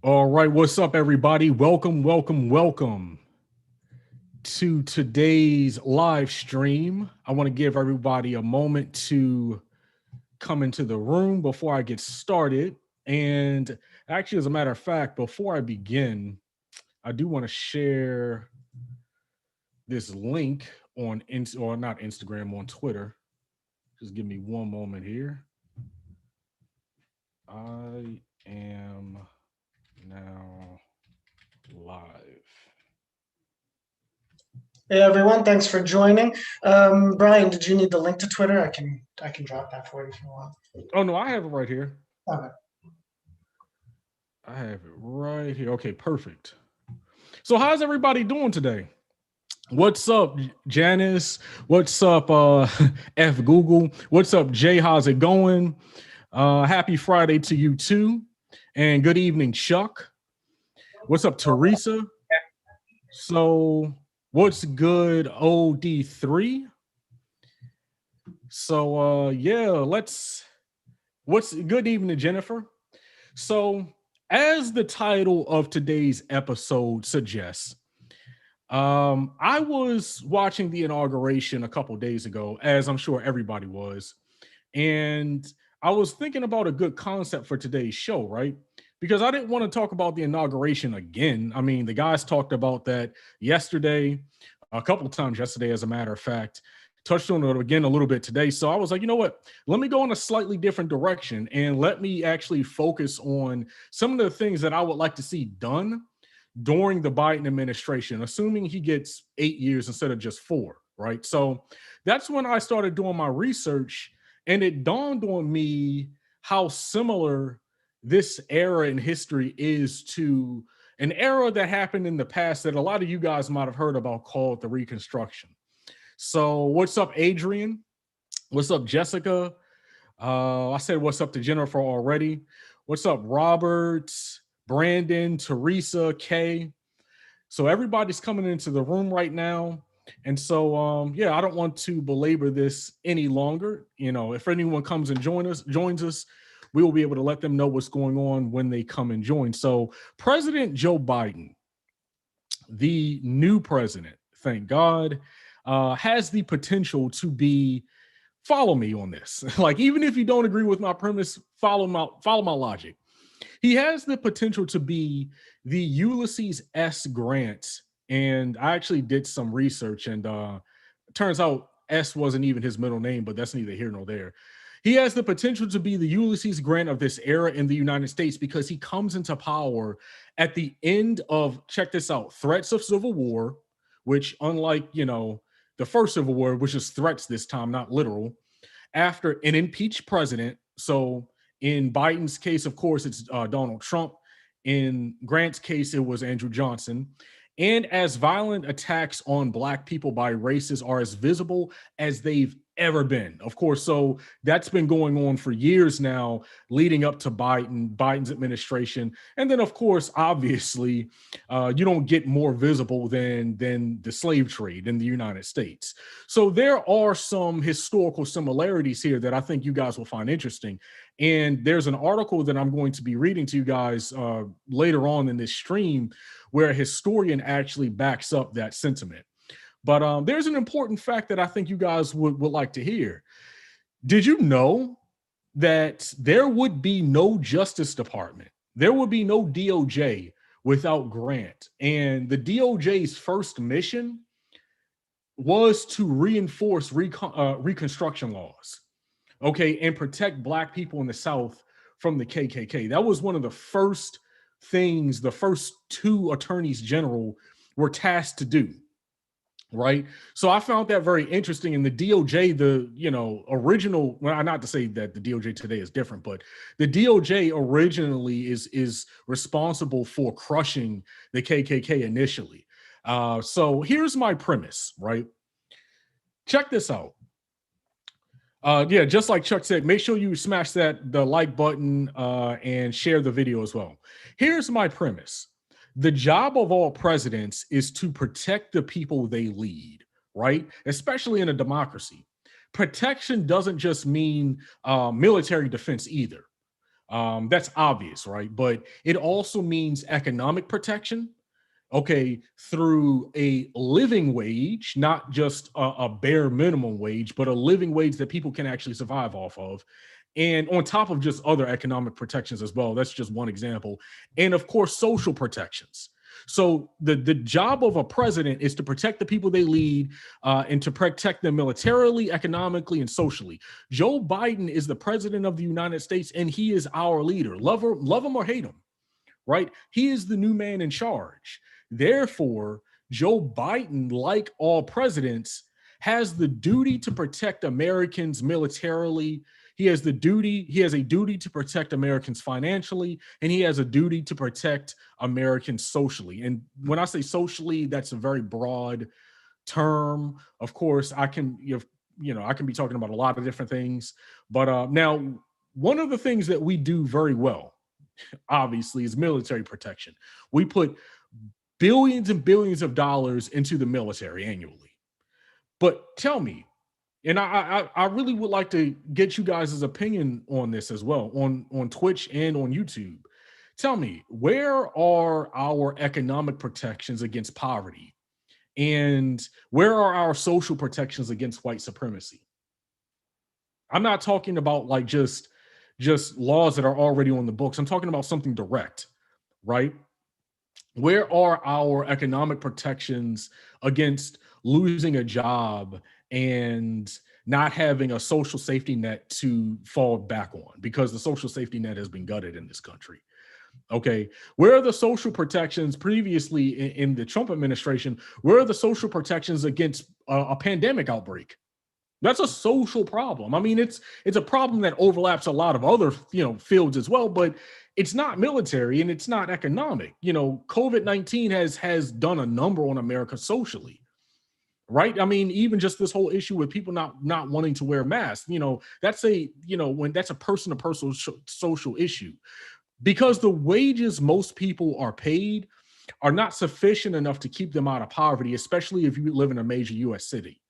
All right, what's up, everybody? Welcome to today's live stream. I want to give everybody a moment to come into the room before I get started. And actually, as a matter of fact, before I begin, I do want to share this link on or not Instagram, on Twitter. Just give me one moment here. I am now live. Hey everyone, thanks for joining. Brian, did you need the link to Twitter? I can drop that for you if you want. Oh no, I have it right here. Okay. I have it right here. Okay, perfect. So how's everybody doing today? What's up, Janice? What's up, F Google? What's up, Jay? How's it going? Happy Friday to you too. And good evening, Chuck. What's up, Teresa? So what's good, OD3? So yeah, what's good evening, Jennifer? So as the title of today's episode suggests, I was watching the inauguration a couple days ago, as I'm sure everybody was, and I was thinking about a good concept for today's show, right? Because I didn't want to talk about the inauguration again. I mean, the guys talked about that yesterday, a couple of times yesterday, as a matter of fact, touched on it again a little bit today. So I was like, you know what? Let me go in a slightly different direction and let me actually focus on some of the things that I would like to see done during the Biden administration, assuming he gets 8 years instead of just 4, right? So that's when I started doing my research, and it dawned on me how similar this era in history is to an era that happened in the past that a lot of you guys might have heard about, called the Reconstruction. So what's up, Adrian? What's up, Jessica? I said what's up to Jennifer already. What's up, Robert, Brandon, Teresa, Kay? So everybody's coming into the room right now. And so yeah, I don't want to belabor this any longer. You know, if anyone comes and joins us, we will be able to let them know what's going on when they come and join. So President Joe Biden, the new president, thank God, has the potential to be, follow me on this. Like, even if you don't agree with my premise, follow my logic. He has the potential to be the Ulysses S. Grant. And I actually did some research, and it turns out S wasn't even his middle name, but that's neither here nor there. He has the potential to be the Ulysses Grant of this era in the United States because he comes into power at the end of, check this out, threats of civil war, which, unlike, the first Civil War, which is threats this time, not literal, after an impeached president. So in Biden's case, of course, it's Donald Trump. In Grant's case, it was Andrew Johnson. And as violent attacks on Black people by racists are as visible as they've ever been. Of course, so that's been going on for years now, leading up to Biden's administration. And then, of course, obviously, you don't get more visible than the slave trade in the United States. So there are some historical similarities here that I think you guys will find interesting. And there's an article that I'm going to be reading to you guys later on in this stream where a historian actually backs up that sentiment. But there's an important fact that I think you guys would like to hear. Did you know that there would be no Justice Department? There would be no DOJ without Grant. And the DOJ's first mission was to reinforce Reconstruction laws, okay, and protect Black people in the South from the KKK. That was one of the first things the first 2 attorneys general were tasked to do. Right. So I found that very interesting. In the DOJ, the original, well, not to say that the DOJ today is different, but the DOJ originally is responsible for crushing the KKK initially. So here's my premise, right? Check this out. Yeah, just like Chuck said, make sure you smash the like button and share the video as well. Here's my premise. The job of all presidents is to protect the people they lead, right? Especially in a democracy. Protection doesn't just mean military defense either. That's obvious, right? But it also means economic protection, okay, through a living wage, not just a bare minimum wage, but a living wage that people can actually survive off of. And on top of just other economic protections as well. That's just one example. And of course, social protections. So the job of a president is to protect the people they lead, and to protect them militarily, economically, and socially. Joe Biden is the president of the United States, and he is our leader. Love him or hate him, right? He is the new man in charge. Therefore, Joe Biden, like all presidents, has the duty to protect Americans militarily. He has a duty to protect Americans financially, and he has a duty to protect Americans socially. And when I say socially, that's a very broad term. Of course, I can be talking about a lot of different things. But now, one of the things that we do very well, obviously, is military protection. We put billions and billions of dollars into the military annually. But tell me, and I really would like to get you guys' opinion on this as well, on Twitch and on YouTube. Tell me, where are our economic protections against poverty? And where are our social protections against white supremacy? I'm not talking about like just laws that are already on the books. I'm talking about something direct, right? Where are our economic protections against losing a job and not having a social safety net to fall back on, because the social safety net has been gutted in this country? Okay, where are the social protections previously in the Trump administration? Where are the social protections against a pandemic outbreak? That's a social problem. I mean, it's a problem that overlaps a lot of other fields as well, but it's not military and it's not economic. COVID-19 has done a number on America socially, right? I mean, even just this whole issue with people not wanting to wear masks. That's a person to person social issue, because the wages most people are paid are not sufficient enough to keep them out of poverty, especially if you live in a major U.S. city.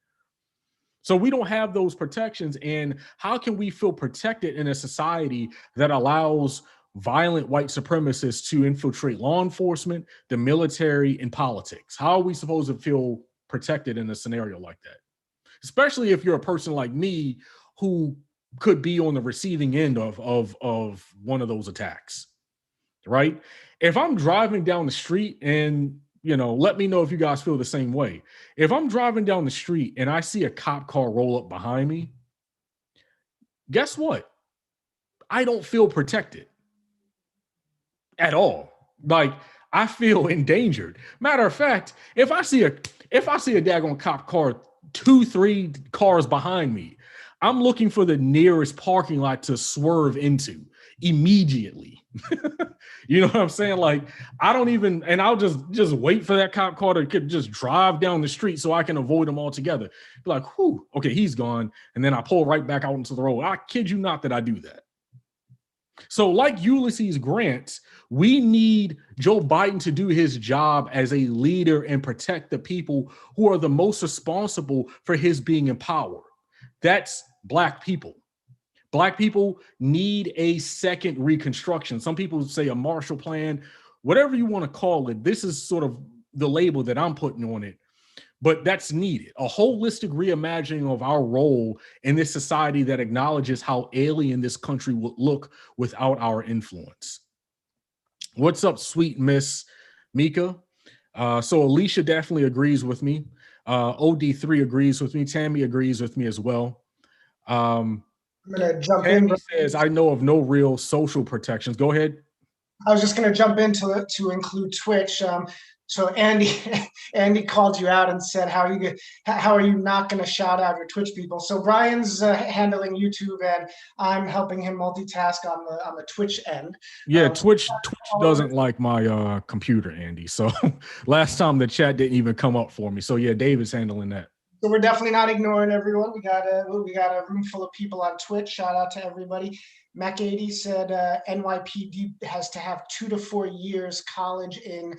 So we don't have those protections. And how can we feel protected in a society that allows violent white supremacists to infiltrate law enforcement, the military, and politics? How are we supposed to feel protected in a scenario like that? Especially if you're a person like me who could be on the receiving end of one of those attacks, right? If I'm driving down the street, and let me know if you guys feel the same way. If I'm driving down the street and I see a cop car roll up behind me, guess what? I don't feel protected at all. Like, I feel endangered. Matter of fact, if I see a daggone cop car 2, 3 cars behind me, I'm looking for the nearest parking lot to swerve into immediately. You know what I'm saying? Like, I don't even, and I'll just wait for that cop car to just drive down the street so I can avoid them altogether. Be like, whew, okay, he's gone. And then I pull right back out into the road. I kid you not that I do that. So, like Ulysses Grant, we need Joe Biden to do his job as a leader and protect the people who are the most responsible for his being in power. That's Black people. Black people need a second Reconstruction. Some people say a Marshall Plan, whatever you want to call it. This is sort of the label that I'm putting on it. But that's needed. A holistic reimagining of our role in this society that acknowledges how alien this country would look without our influence. What's up, sweet Miss Mika? So Alicia definitely agrees with me. OD3 agrees with me. Tammy agrees with me as well. I'm gonna jump in. Tammy says, I know of no real social protections. Go ahead. I was just going to jump in to include Twitch. So Andy called you out and said, how are you not going to shout out your Twitch people? So Brian's handling YouTube, and I'm helping him multitask on the Twitch end. Yeah, Twitch doesn't like my computer, Andy. So last time the chat didn't even come up for me. So yeah, David's handling that. So we're definitely not ignoring everyone. We got a room full of people on Twitch. Shout out to everybody. Mac80 said NYPD has to have 2 to 4 years college in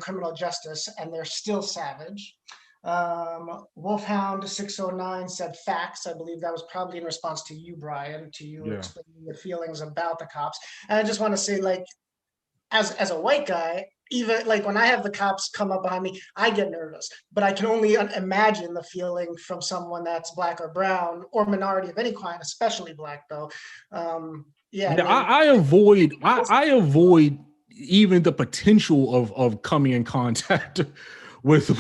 criminal justice, and they're still savage. Wolfhound 609 said facts. I believe that was probably in response to you, Brian, to you Yeah. explaining your feelings about the cops. And I just want to say, like, as a white guy, even like when I have the cops come up behind me, I get nervous. But I can only imagine the feeling from someone that's black or brown or minority of any kind, especially black though. Yeah, I Yeah, mean, I avoid even the potential of coming in contact with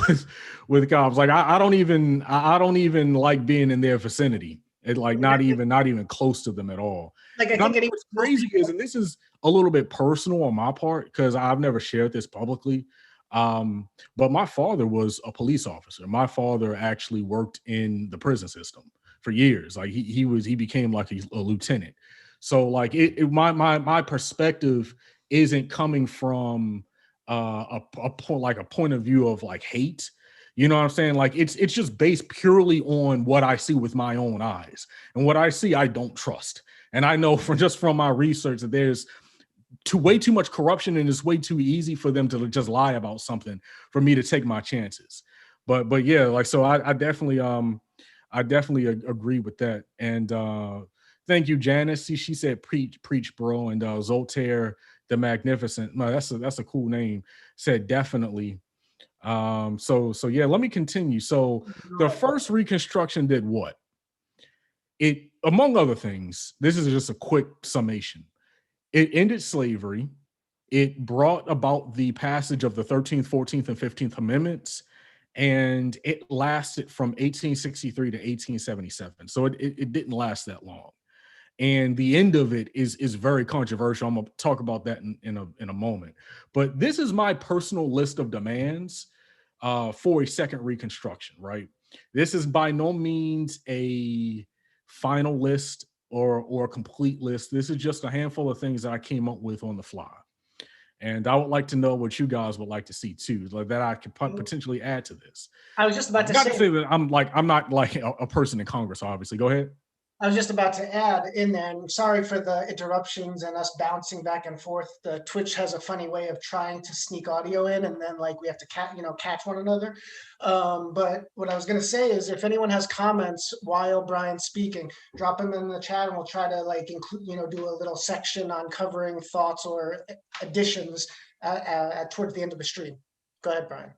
with cops. Like I don't even like being in their vicinity. It like not even close to them at all. like I And I know think any what's most crazy is, people. and this is a little bit personal on my part because I've never shared this publicly. But my father was a police officer. My father actually worked in the prison system for years. Like he became like a lieutenant. So like my perspective isn't coming from a point like a point of view of like hate. You know what I'm saying? Like it's just based purely on what I see with my own eyes. And what I see, I don't trust. And I know from just from my research that there's way too much corruption and it's way too easy for them to just lie about something for me to take my chances. But yeah, like so I definitely agree with that. And thank you, Janice. She said preach, bro. And Zoltaire the Magnificent. No, that's a cool name. Said definitely. So yeah, let me continue. So the first Reconstruction did what? It, among other things, this is just a quick summation. It ended slavery. It brought about the passage of the 13th, 14th, and 15th Amendments, and it lasted from 1863 to 1877. So it didn't last that long. And the end of it is very controversial. I'm gonna talk about that in a moment. But this is my personal list of demands for a second Reconstruction. Right. This is by no means a final list or a complete list. This is just a handful of things that I came up with on the fly. And I would like to know what you guys would like to see too, like that I could potentially add to this. I was just about to Not to say, say that I'm not like a person in Congress, obviously. Go ahead. I was just about to add in there, and sorry for the interruptions and us bouncing back and forth. The Twitch has a funny way of trying to sneak audio in, and then like we have to catch one another. But what I was going to say is, if anyone has comments while Brian's speaking, drop them in the chat, and we'll try to like include, do a little section on covering thoughts or additions towards the end of the stream. Go ahead, Brian.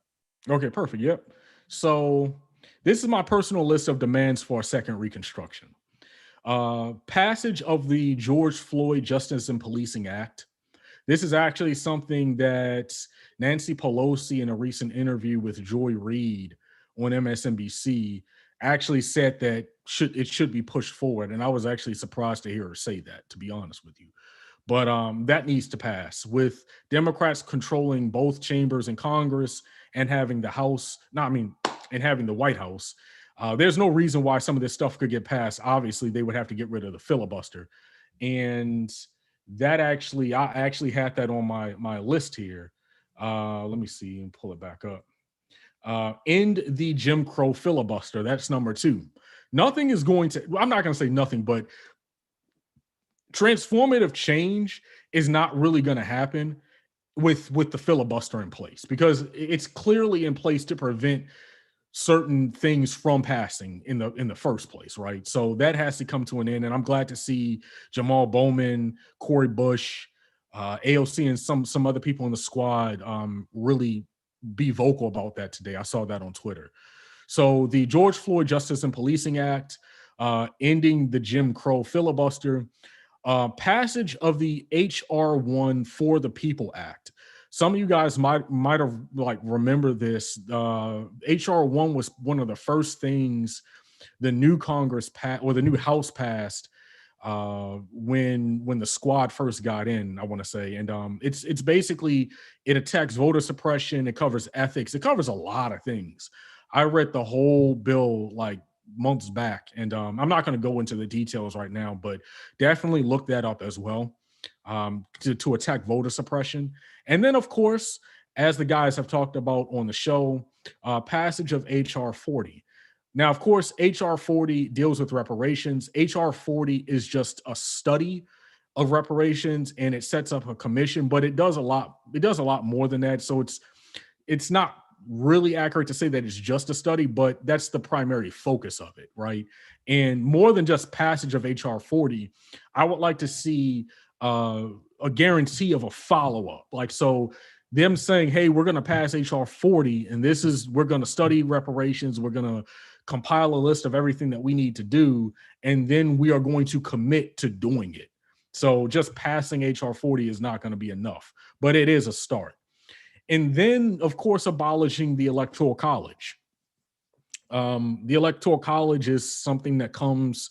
Okay, perfect. Yep. So this is my personal list of demands for a second Reconstruction. Passage of the George Floyd Justice and Policing Act. This is actually something that Nancy Pelosi, in a recent interview with Joy Reid on MSNBC, actually said that it should be pushed forward. And I was actually surprised to hear her say that, to be honest with you. But that needs to pass with Democrats controlling both chambers in Congress and having the House, and having the White House. There's no reason why some of this stuff could get passed. Obviously, they would have to get rid of the filibuster. And I actually had that on my list here. Let me see and pull it back up. End the Jim Crow filibuster. That's number 2. Nothing is going to, I'm not going to say nothing, but transformative change is not really going to happen with the filibuster in place, because it's clearly in place to prevent certain things from passing in the first place, right? So that has to come to an end, and I'm glad to see Jamal Bowman, Corey Bush, AOC, and some other people in the squad really be vocal about that today. I saw that on Twitter. So the George Floyd Justice and Policing Act, ending the Jim Crow filibuster, passage of the HR1 for the People Act. Some of you guys might have like remember this. HR1 was one of the first things the new Congress passed, or the new House passed, when the squad first got in, I want to say. And it's basically, it attacks voter suppression, it covers ethics, it covers a lot of things. I read the whole bill like months back, and I'm not going to go into the details right now, but definitely look that up as well, to attack voter suppression. And then, of course, as the guys have talked about on the show, passage of HR 40. Now, of course, HR 40 deals with reparations. HR 40 is just a study of reparations, and it sets up a commission, but it does a lot. It does a lot more than that. So it's not really accurate to say that it's just a study, but that's the primary focus of it, right? And more than just passage of HR 40, I would like to see a guarantee of a follow up. Like, so them saying, hey, we're going to pass HR 40, and we're going to study reparations, we're going to compile a list of everything that we need to do, and then we are going to commit to doing it. So just passing HR 40 is not going to be enough, but it is a start. And then, of course, abolishing the Electoral College. The Electoral College is something that comes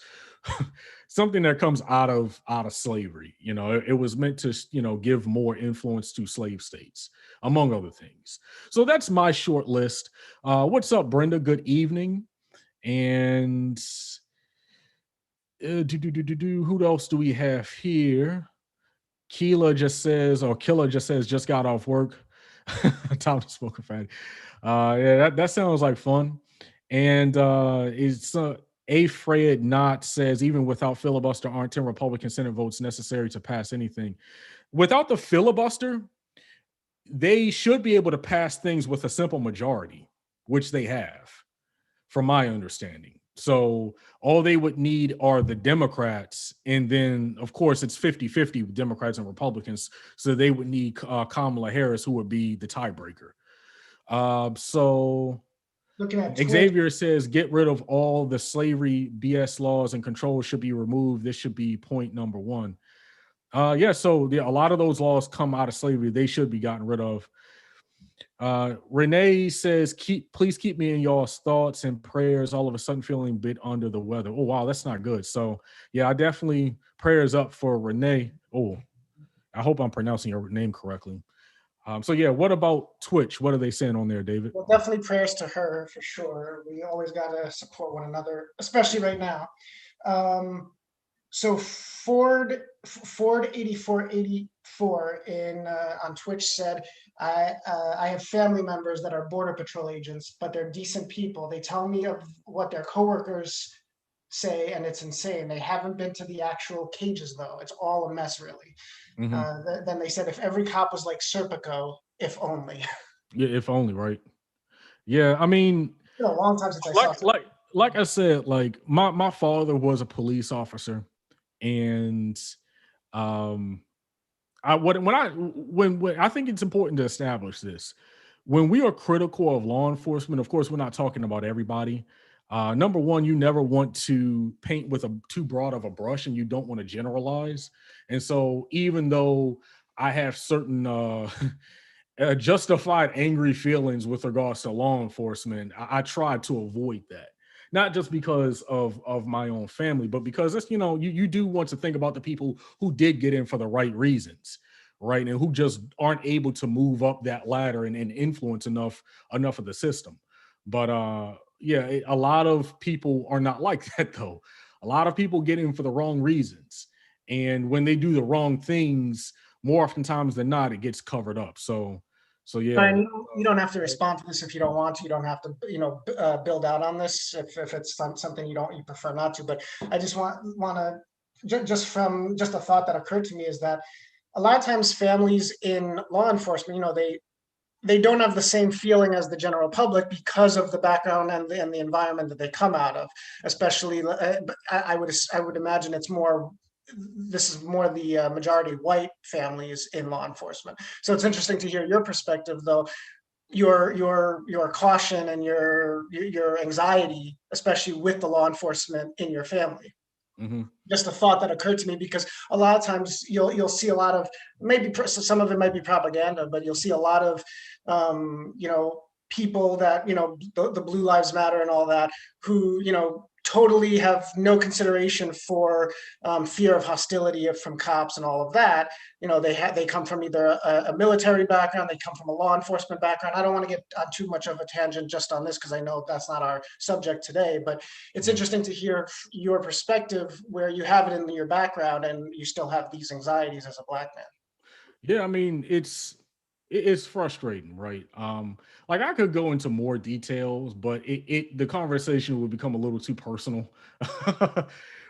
out of slavery. It was meant to give more influence to slave states, among other things. So that's my short list. What's up, Brenda? Good evening. And who else do we have here? Killa just says, just got off work. Time to smoke a fatty. Yeah, that sounds like fun. And it's A. Fred Knott says, even without filibuster, aren't 10 Republican Senate votes necessary to pass anything? Without the filibuster, they should be able to pass things with a simple majority, which they have, from my understanding. So all they would need are the Democrats. And then, of course, it's 50-50 with Democrats and Republicans. So they would need Kamala Harris, who would be the tiebreaker. So looking at Xavier says, get rid of all the slavery BS laws and controls should be removed. This should be point number one. So a lot of those laws come out of slavery. They should be gotten rid of. Renee says, please keep me in y'all's thoughts and prayers. All of a sudden feeling a bit under the weather. Oh, wow, that's not good. So yeah, I definitely prayers up for Renee. Oh, I hope I'm pronouncing your name correctly. So yeah, what about Twitch? What are they saying on there, David? Well, definitely prayers to her for sure. We always got to support one another, especially right now. So Ford 8484 on Twitch said, I have family members that are Border Patrol agents, but they're decent people. They tell me of what their coworkers say, and it's insane. They haven't been to the actual cages, though. It's all a mess, really. Mm-hmm. Then they said, if every cop was like Serpico, if only. Yeah, if only, right? Yeah, I mean, it's been a long time since I saw something. Like I said, like my father was a police officer, and when I think it's important to establish this. When we are critical of law enforcement, of course, we're not talking about everybody. Number one, you never want to paint with too broad of a brush, and you don't want to generalize. And so even though I have certain justified angry feelings with regards to law enforcement, I try to avoid that. Not just because of my own family, but because it's, you do want to think about the people who did get in for the right reasons, right? And who just aren't able to move up that ladder and influence enough of the system. But a lot of people are not like that, though. A lot of people get in for the wrong reasons. And when they do the wrong things, more oftentimes than not, it gets covered up. So yeah. And you don't have to respond to this if you don't want to. You don't have to, build out on this if it's something you prefer not to. But I just want to just a thought that occurred to me is that a lot of times families in law enforcement, they don't have the same feeling as the general public because of the background and the environment that they come out of. Especially, I would imagine this is more the majority white families in law enforcement. So it's interesting to hear your perspective, though. Your caution and your anxiety, especially with the law enforcement in your family. Mm-hmm. Just a thought that occurred to me, because a lot of times you'll see a lot of, maybe some of it might be propaganda, but you'll see a lot of people that the Blue Lives Matter and all that, who totally have no consideration for fear of hostility from cops and all of that. They come from either a military background, they come from a law enforcement background. I don't want to get on too much of a tangent just on this, because I know that's not our subject today, but it's interesting to hear your perspective where you have it in your background and you still have these anxieties as a Black man. Yeah, I mean, it's frustrating, right? Like I could go into more details, but the conversation would become a little too personal.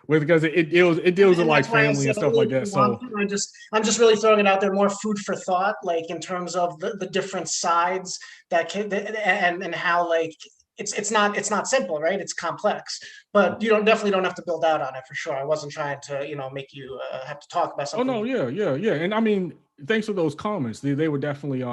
because it deals with And like that's why I family said and I'll stuff like leave if that. you want So to. I'm just really throwing it out there, more food for thought, like in terms of the different sides and how like it's not simple, right? It's complex, but you don't definitely don't have to build out on it for sure. I wasn't trying to make you have to talk about oh something no, you. yeah. And I mean, thanks for those comments. They were definitely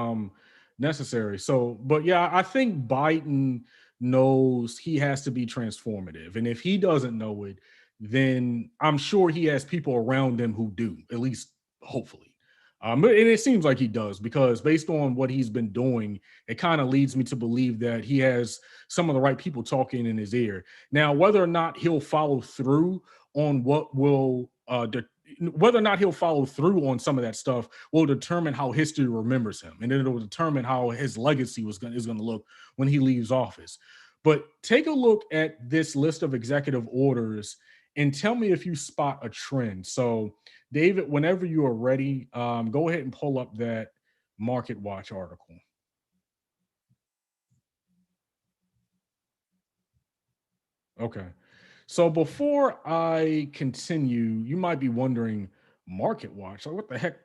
necessary. So, but yeah, I think Biden knows he has to be transformative. And if he doesn't know it, then I'm sure he has people around him who do, at least hopefully. And it seems like he does because based on what he's been doing, it kind of leads me to believe that he has some of the right people talking in his ear. Now, whether or not he'll follow through on what will whether or not he'll follow through on some of that stuff will determine how history remembers him, and then it'll determine how his legacy is going to look when he leaves office. But take a look at this list of executive orders and tell me if you spot a trend. So, David, whenever you are ready, go ahead and pull up that Market Watch article. Okay. So before I continue, you might be wondering, Market Watch, like what the heck?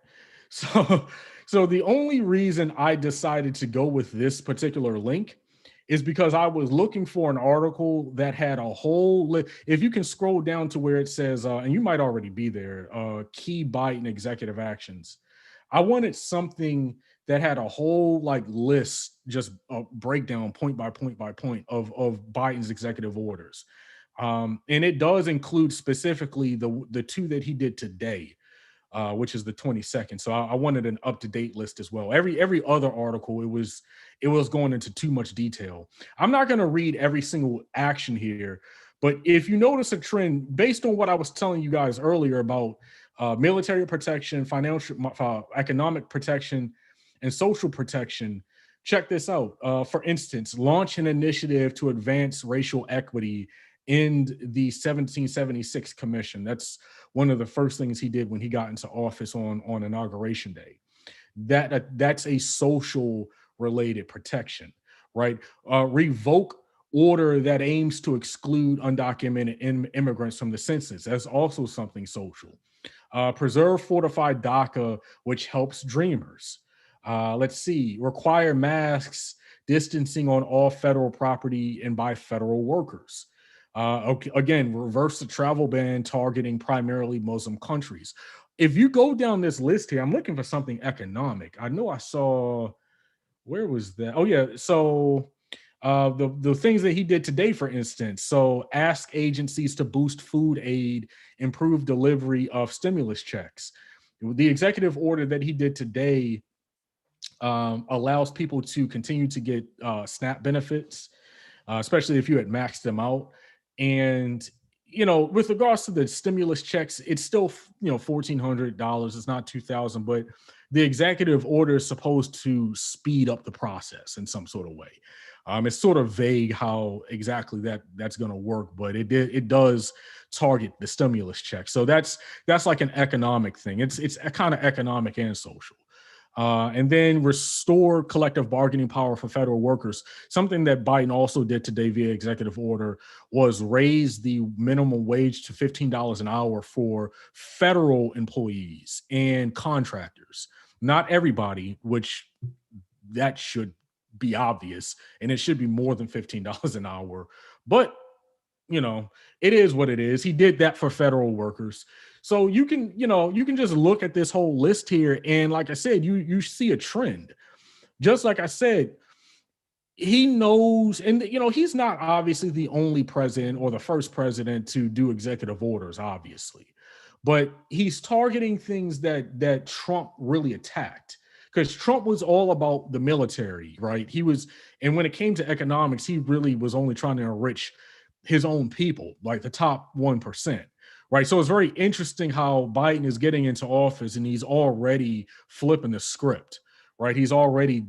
So, so the only reason I decided to go with this particular link is because I was looking for an article that had a whole if you can scroll down to where it says, and you might already be there, key Biden executive actions. I wanted something that had a whole like list, just a breakdown point by point by point of Biden's executive orders. And it does include specifically the two that he did today, which is the 22nd. So I wanted an up to date list as well. Every other article, it was going into too much detail. I'm not going to read every single action here, but if you notice a trend based on what I was telling you guys earlier about military protection, financial, economic protection, and social protection. Check this out. For instance, launch an initiative to advance racial equity in the 1776 commission. That's one of the first things he did when he got into office on inauguration day. That's a social related protection, right? Revoke order that aims to exclude undocumented immigrants from the census. That's also something social. Preserve fortified DACA, which helps dreamers. Let's see, require masks, distancing on all federal property and by federal workers. Okay, again, reverse the travel ban targeting primarily Muslim countries. If you go down this list here, I'm looking for something economic. I know I saw, where was that? Oh yeah, so the things that he did today, for instance. So ask agencies to boost food aid, improve delivery of stimulus checks. The executive order that he did today allows people to continue to get SNAP benefits, especially if you had maxed them out. And with regards to the stimulus checks, it's still $1,400. It's not 2,000, but the executive order is supposed to speed up the process in some sort of way. It's sort of vague how exactly that's going to work, but it does target the stimulus check. So that's like an economic thing. It's a kind of economic and social. And then restore collective bargaining power for federal workers. Something that Biden also did today via executive order was raise the minimum wage to $15 an hour for federal employees and contractors. Not everybody, which that should be obvious, and it should be more than $15 an hour. But it is what it is. He did that for federal workers. So you can just look at this whole list here. And like I said, you see a trend. Just like I said, he knows, and he's not obviously the only president or the first president to do executive orders, obviously. But he's targeting things that Trump really attacked. Because Trump was all about the military, right? And when it came to economics, he really was only trying to enrich his own people, like the top 1%, right? So it's very interesting how Biden is getting into office and he's already flipping the script, right? He's already,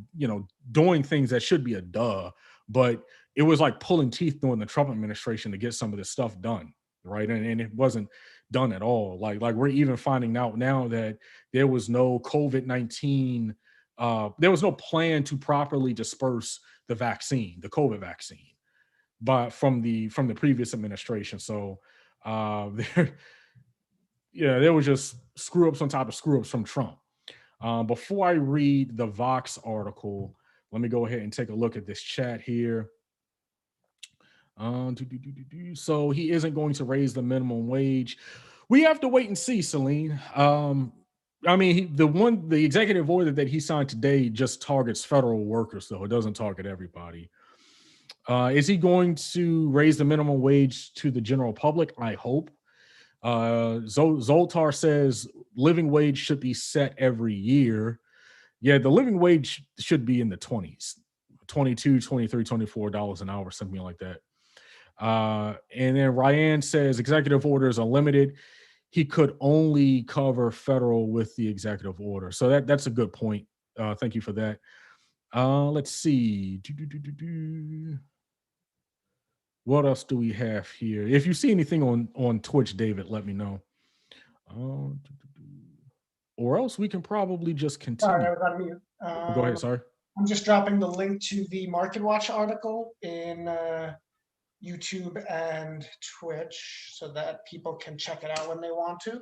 doing things that should be a duh, but it was like pulling teeth during the Trump administration to get some of this stuff done, right? And it wasn't done at all. Like we're even finding out now that there was no COVID-19, there was no plan to properly disperse the COVID vaccine, but from the previous administration. So There, yeah, there was just screw ups on top of screw ups from Trump. Before I read the Vox article, let me go ahead and take a look at this chat here. So he isn't going to raise the minimum wage. We have to wait and see, Celine. I mean, the executive order that he signed today just targets federal workers, though it doesn't target everybody. Is he going to raise the minimum wage to the general public? I hope. Zoltar says living wage should be set every year. Yeah, the living wage should be in the 20s, 22, 23, $24 an hour, something like that. And then Ryan says executive orders are limited. He could only cover federal with the executive order. So that's a good point. Thank you for that. Let's see. What else do we have here? If you see anything on Twitch, David, let me know. Or else we can probably just continue. Sorry, I was on mute. Go ahead, sorry. I'm just dropping the link to the Market Watch article in YouTube and Twitch so that people can check it out when they want to.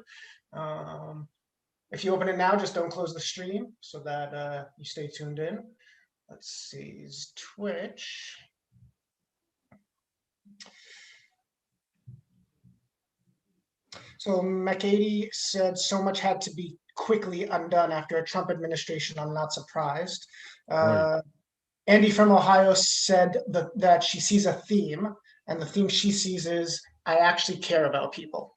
If you open it now, just don't close the stream so that you stay tuned in. Let's see, is Twitch. So McAdie said so much had to be quickly undone after a Trump administration. I'm not surprised. Right. Andy from Ohio said that she sees a theme, and the theme she sees is, I actually care about people.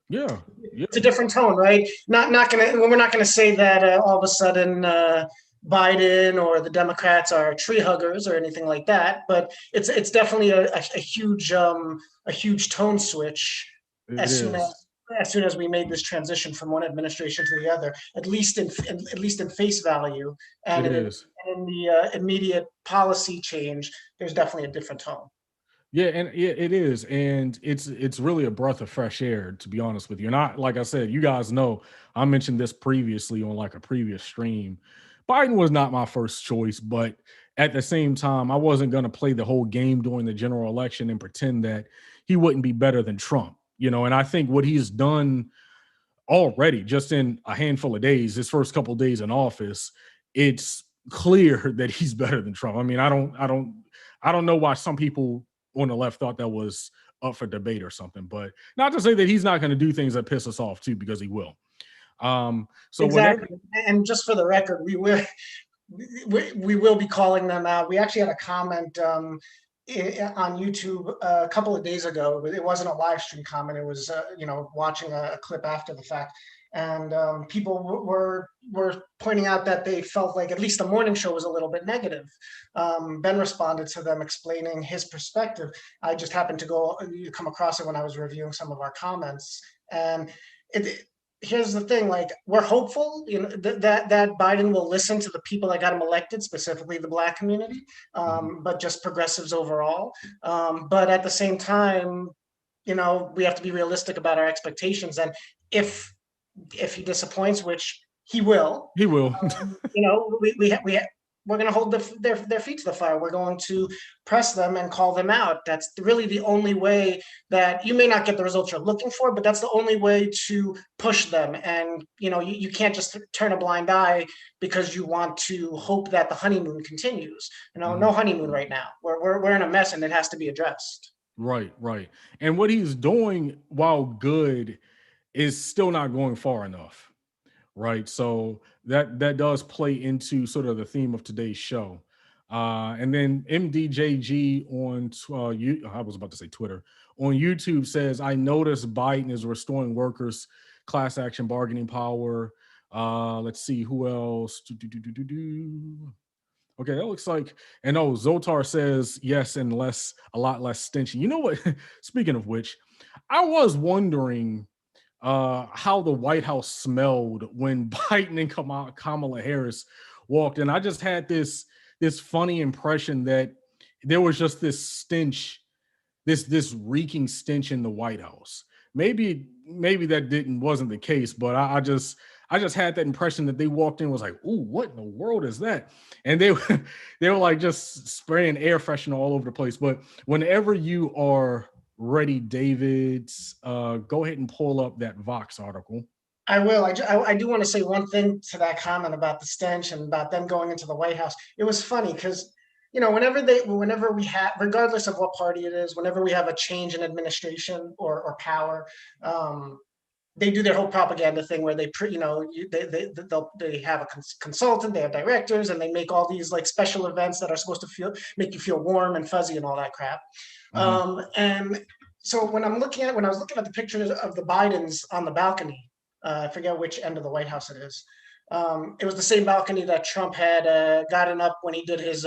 Yeah. It's a different tone, right? We're not gonna say that all of a sudden Biden or the Democrats are tree huggers or anything like that, but it's definitely a huge tone switch as soon as we made this transition from one administration to the other, at least in face value, and in the immediate policy change, there's definitely a different tone. Yeah, and it is, and it's really a breath of fresh air, to be honest with you. And I, like I said, you guys know I mentioned this previously on like a previous stream. Biden was not my first choice, but at the same time, I wasn't going to play the whole game during the general election and pretend that he wouldn't be better than Trump. And I think what he's done already, just in a handful of days, his first couple of days in office, it's clear that he's better than Trump. I mean, I don't know why some people on the left thought that was up for debate or something, but not to say that he's not going to do things that piss us off too, because he will. So exactly. And just for the record, we will be calling them out. We actually had a comment on YouTube a couple of days ago. It wasn't a live stream comment. It was watching a clip after the fact, and people were pointing out that they felt like at least the morning show was a little bit negative. Ben responded to them explaining his perspective. I just happened to come across it when I was reviewing some of our comments, and here's the thing, like, we're hopeful, that Biden will listen to the people that got him elected, specifically the Black community, but just progressives overall. But at the same time, we have to be realistic about our expectations. And if he disappoints, which he will, we're going to hold their feet to the fire. We're going to press them and call them out. That's really the only way that you may not get the results you're looking for, but that's the only way to push them. And, you can't just turn a blind eye because you want to hope that the honeymoon continues. No honeymoon right now. We're in a mess and it has to be addressed. Right. And what he's doing, while good, is still not going far enough. Right. So that does play into sort of the theme of today's show. And then MDJG on I was about to say Twitter, on YouTube says, I noticed Biden is restoring workers' class action bargaining power. Let's see who else. Okay, that looks like, and Zoltar says yes, and a lot less stenching. You know what? Speaking of which, I was wondering how the White House smelled when Biden and Kamala Harris walked in. I just had this funny impression that there was just this stench, this reeking stench in the White House. Maybe that wasn't the case, but I just had that impression that they walked in and was like, ooh, what in the world is that? And they were like just spraying air freshener all over the place. But whenever you are ready, David, go ahead and pull up that Vox article. I will. I do want to say one thing to that comment about the stench and about them going into the White House. It was funny because, whenever we have, regardless of what party it is, whenever we have a change in administration or power, they do their whole propaganda thing where they have a consultant, they have directors, and they make all these like special events that are supposed to make you feel warm and fuzzy and all that crap. Mm-hmm. And so when I was looking at the pictures of the Bidens on the balcony, I forget which end of the White House it is. It was the same balcony that Trump had gotten up when he did his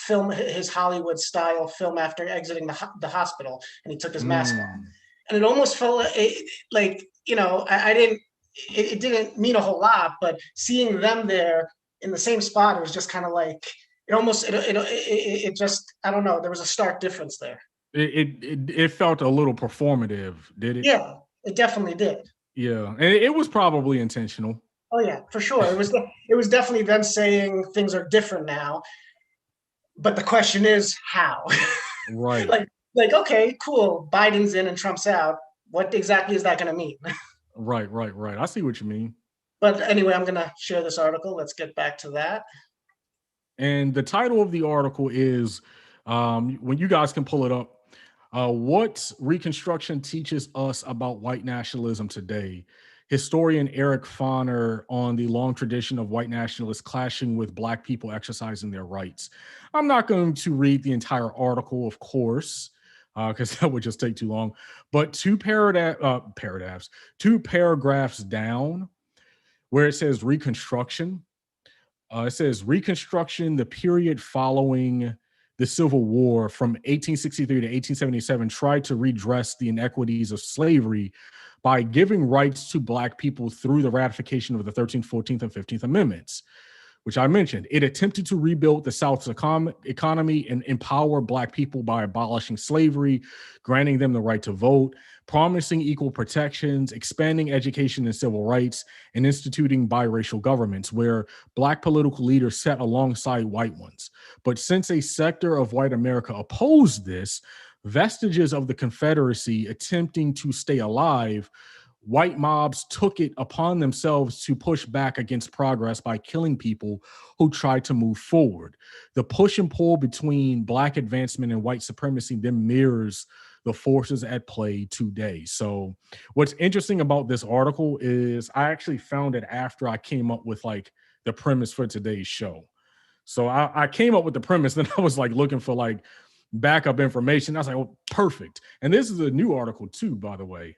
his Hollywood style film after exiting the hospital, and he took his mask off. Mm. And it almost felt like I didn't. It didn't mean a whole lot, but seeing them there in the same spot, it was just kind of like it just, I don't know. There was a stark difference there. It felt a little performative, did it? Yeah, it definitely did. Yeah, and it was probably intentional. Oh yeah, for sure. It was definitely them saying things are different now. But the question is how. Right. like okay, cool. Biden's in and Trump's out. What exactly is that going to mean? Right. I see what you mean. But anyway, I'm going to share this article. Let's get back to that. And the title of the article is, when you guys can pull it up, what Reconstruction teaches us about white nationalism today. Historian Eric Foner on the long tradition of white nationalists clashing with Black people exercising their rights. I'm not going to read the entire article, of course, because that would just take too long. But two paragraphs down, where it says Reconstruction. It says Reconstruction, the period following the Civil War from 1863 to 1877, tried to redress the inequities of slavery by giving rights to Black people through the ratification of the 13th, 14th, and 15th Amendments, which I mentioned. It attempted to rebuild the South's economy and empower Black people by abolishing slavery, granting them the right to vote, promising equal protections, expanding education and civil rights, and instituting biracial governments where Black political leaders sat alongside white ones. But since a sector of white America opposed this, vestiges of the Confederacy attempting to stay alive, white mobs took it upon themselves to push back against progress by killing people who tried to move forward. The push and pull between Black advancement and white supremacy then mirrors the forces at play today. So what's interesting about this article is I actually found it after I came up with like the premise for today's show. So I came up with the premise, then I was like looking for like backup information. I was like, oh, perfect. And this is a new article too, by the way,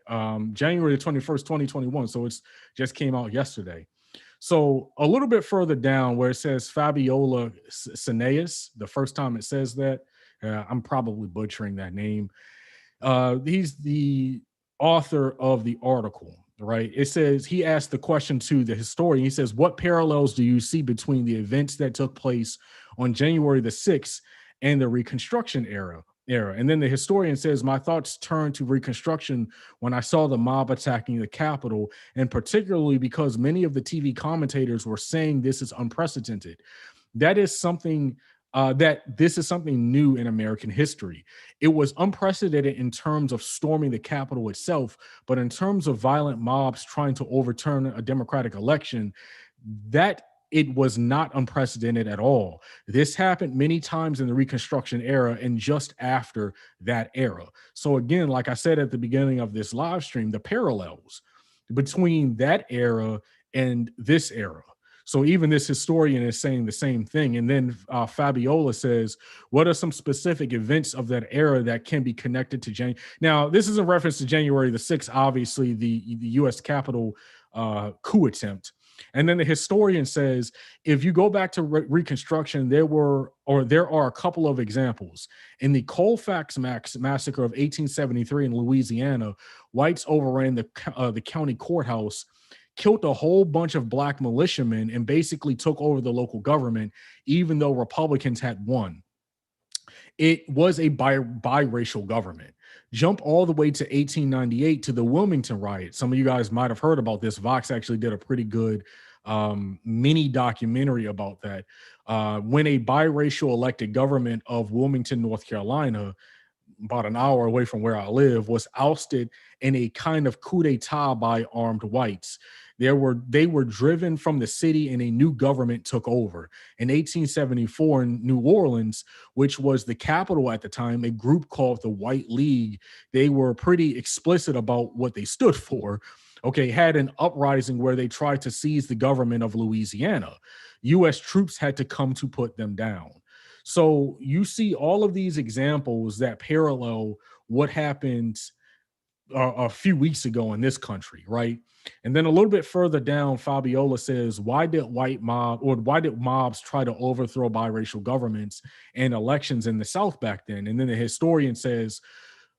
January 21st, 2021. So it's just came out yesterday. So a little bit further down where it says Fabiola Cineas, the first time it says that, I'm probably butchering that name. He's the author of the article, right? It says he asked the question to the historian. He says, what parallels do you see between the events that took place on January the 6th and the Reconstruction era? And then the historian says, my thoughts turned to Reconstruction when I saw the mob attacking the Capitol, and particularly because many of the TV commentators were saying this is unprecedented. That is something this is something new in American history. It was unprecedented in terms of storming the Capitol itself, but in terms of violent mobs trying to overturn a democratic election, that it was not unprecedented at all. This happened many times in the Reconstruction era and just after that era. So again, like I said at the beginning of this live stream, the parallels between that era and this era. So even this historian is saying the same thing. And then Fabiola says, what are some specific events of that era that can be connected to January? Now, this is a reference to January the 6th, obviously the U.S. Capitol coup attempt. And then the historian says, if you go back to Reconstruction, there are a couple of examples. In the Colfax massacre of 1873 in Louisiana, whites overran the county courthouse, killed a whole bunch of Black militiamen, and basically took over the local government, even though Republicans had won. It was a biracial government. Jump all the way to 1898 to the Wilmington riot. Some of you guys might have heard about this. Vox actually did a pretty good mini documentary about that. When a biracial elected government of Wilmington, North Carolina, about an hour away from where I live, was ousted in a kind of coup d'etat by armed whites. They were driven from the city and a new government took over. In 1874 in New Orleans, which was the capital at the time, a group called the White League, they were pretty explicit about what they stood for. Okay, had an uprising where they tried to seize the government of Louisiana. US troops had to come to put them down. So you see all of these examples that parallel what happened a few weeks ago in this country, right? And then a little bit further down, Fabiola says, why did mobs try to overthrow biracial governments and elections in the South back then? And then the historian says,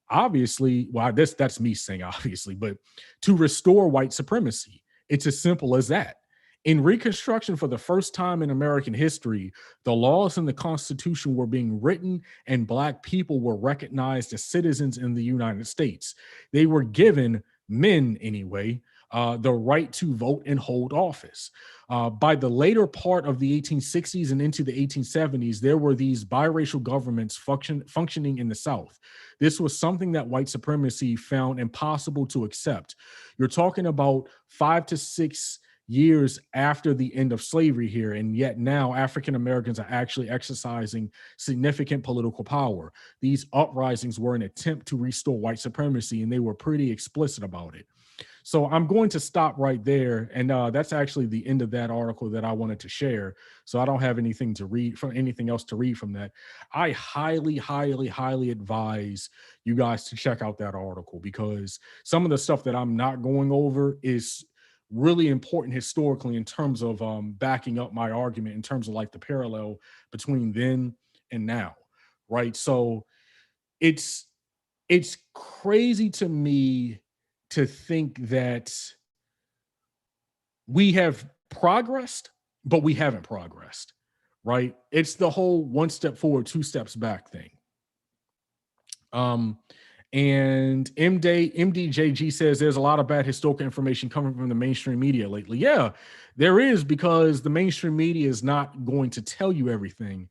obviously, well, that's me saying obviously, but to restore white supremacy. It's as simple as that. In Reconstruction, for the first time in American history, the laws in the Constitution were being written and Black people were recognized as citizens in the United States. They were given, men anyway, the right to vote and hold office. By the later part of the 1860s and into the 1870s, there were these biracial governments functioning in the South. This was something that white supremacy found impossible to accept. You're talking about 5 to 6 years after the end of slavery here, and yet now African Americans are actually exercising significant political power. These uprisings were an attempt to restore white supremacy, and they were pretty explicit about it. So I'm going to stop right there, and that's actually the end of that article that I wanted to share. So I don't have anything to read from anything else to read from that. I highly, highly, highly advise you guys to check out that article, because some of the stuff that I'm not going over is really important historically in terms of backing up my argument in terms of like the parallel between then and now, right? So it's crazy to me to think that we have progressed, but we haven't progressed, right? It's the whole one step forward, two steps back thing. And MDJG says there's a lot of bad historical information coming from the mainstream media lately. Yeah, there is, because the mainstream media is not going to tell you everything.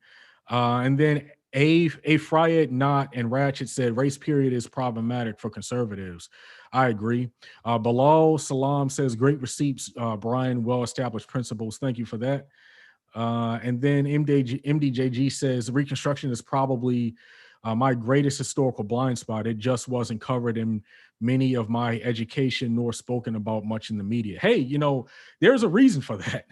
And then a Fryet, Knott, and Ratchet said race period is problematic for conservatives. I agree. Bilal Salam says great receipts, Brian, well-established principles. Thank you for that. And then MDJG says Reconstruction is probably my greatest historical blind spot. It just wasn't covered in many of my education nor spoken about much in the media. Hey, there's a reason for that.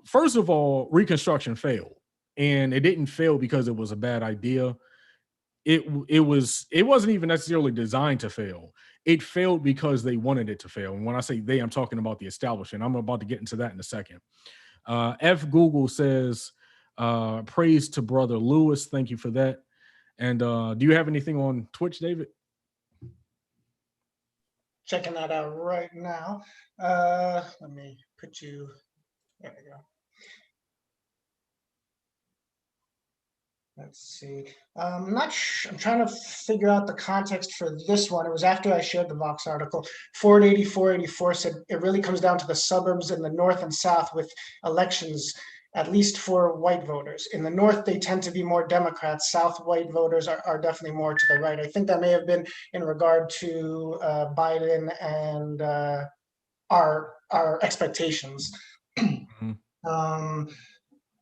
First of all, Reconstruction failed, and it didn't fail because it was a bad idea. It wasn't even necessarily designed to fail. It failed because they wanted it to fail. And when I say they, I'm talking about the establishment. I'm about to get into that in a second. F Google says, praise to Brother Lewis. Thank you for that. And do you have anything on Twitch, David? Checking that out right now. Let me put you, there we go. Let's see. I'm not I'm trying to figure out the context for this one. It was after I shared the Vox article. Ford 8484 said it really comes down to the suburbs in the north and south with elections, at least for white voters. In the north, they tend to be more Democrats. South white voters are definitely more to the right. I think that may have been in regard to Biden and our expectations. Mm-hmm. Let's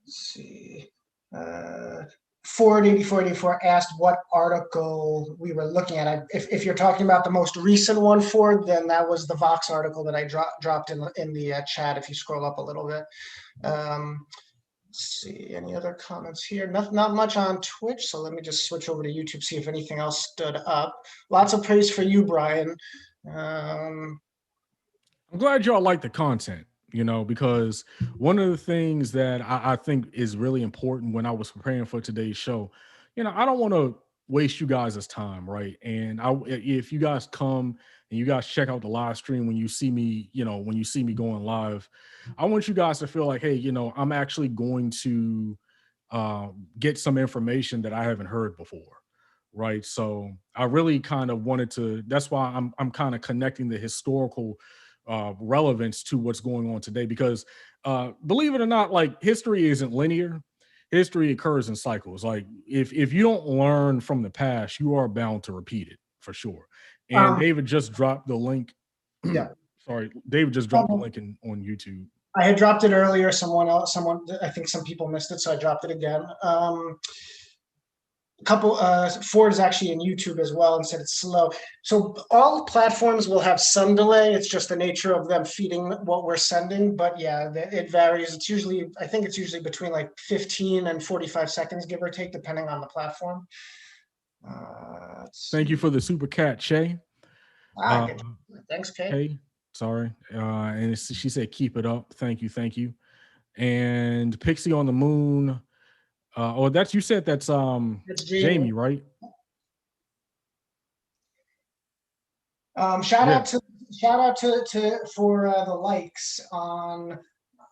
see. Ford 8484 asked what article we were looking at. If you're talking about the most recent one, Ford, then that was the Vox article that I dropped in the chat. If you scroll up a little bit. Let's see, any other comments here? Not much on Twitch, so let me just switch over to YouTube, see if anything else stood up. Lots of praise for you, Brian. I'm glad y'all like the content, because one of the things that I think is really important when I was preparing for today's show, I don't want to waste you guys' time, right? And if you guys come and you guys check out the live stream when you see me, when you see me going live, I want you guys to feel like, hey, I'm actually going to get some information that I haven't heard before. Right. So I really kind of wanted to, that's why I'm kind of connecting the historical relevance to what's going on today, because believe it or not, like history isn't linear. history occurs in cycles. Like if you don't learn from the past, you are bound to repeat it for sure. And Um, David just dropped the link. yeah. Sorry, David just dropped the link on YouTube. I had dropped it earlier. I think some people missed it, so I dropped it again. A couple, Ford is actually in YouTube as well and said it's slow. So all platforms will have some delay. It's just the nature of them feeding what we're sending. But yeah, it varies. I think it's usually between like 15 and 45 seconds, give or take, depending on the platform. Let's Thank you see. for the super cat, Shay. Uh, Good. Thanks, Kay. hey, sorry. And she said, keep it up. Thank you. Thank you. And Pixie on the Moon. Oh, that's you said that's It's Jamie. Jamie, right? Shout Yeah. out to for the likes on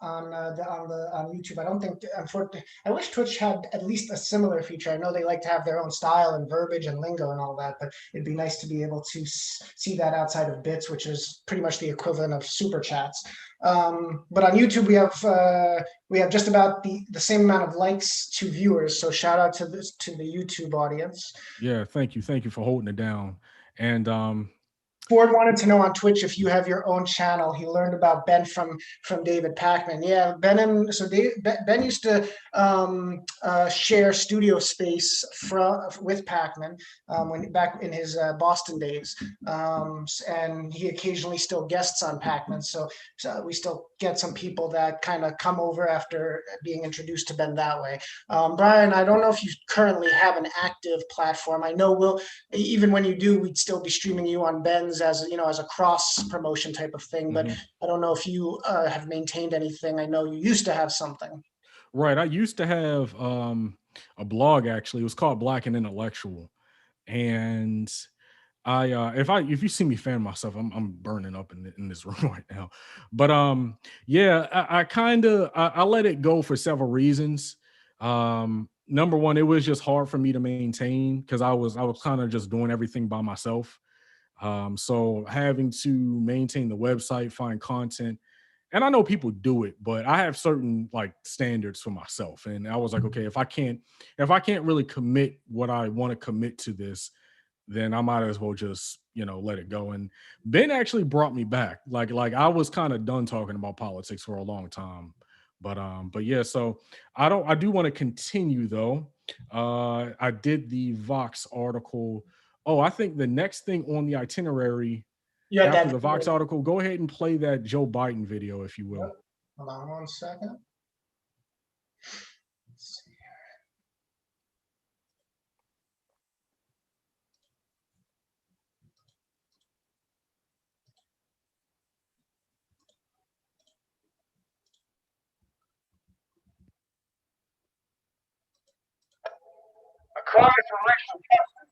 YouTube. I don't think, unfortunately, I wish Twitch had at least a similar feature. I know they like to have their own style and verbiage and lingo and all that, but it'd be nice to be able to see that outside of bits, which is pretty much the equivalent of super chats. But on YouTube, we have just about the same amount of likes to viewers. So shout out to the YouTube audience. Yeah. Thank you. Thank you for holding it down. And Ford wanted to know on Twitch if you have your own channel. He learned about Ben from David Pacman. Yeah, Ben used to share studio space with Pacman when back in his Boston days, and he occasionally still guests on Pacman. So we still get some people that kind of come over after being introduced to Ben that way. Brian, I don't know if you currently have an active platform. I know even when you do, we'd still be streaming you on Ben's as a cross promotion type of thing. But I don't know if you have maintained anything. I know you used to have something. right. I used to have a blog actually. It was called Black and Intellectual. And if you see me fan myself, I'm burning up in this room right now. But yeah, I let it go for several reasons. Number one, it was just hard for me to maintain because I was kind of just doing everything by myself. So having to maintain the website, find content, and I know people do it, but I have certain like standards for myself. And I was like, okay, if I can't really commit what I want to commit to this, then I might as well just, let it go. And Ben actually brought me back. Like I was kind of done talking about politics for a long time. But yeah, so I do want to continue though. I did the Vox article. Oh, I think the next thing on the itinerary You had after that. the Vox article, go ahead and play that Joe Biden video, if you will. Hold on 1 second. A cry for racial justice.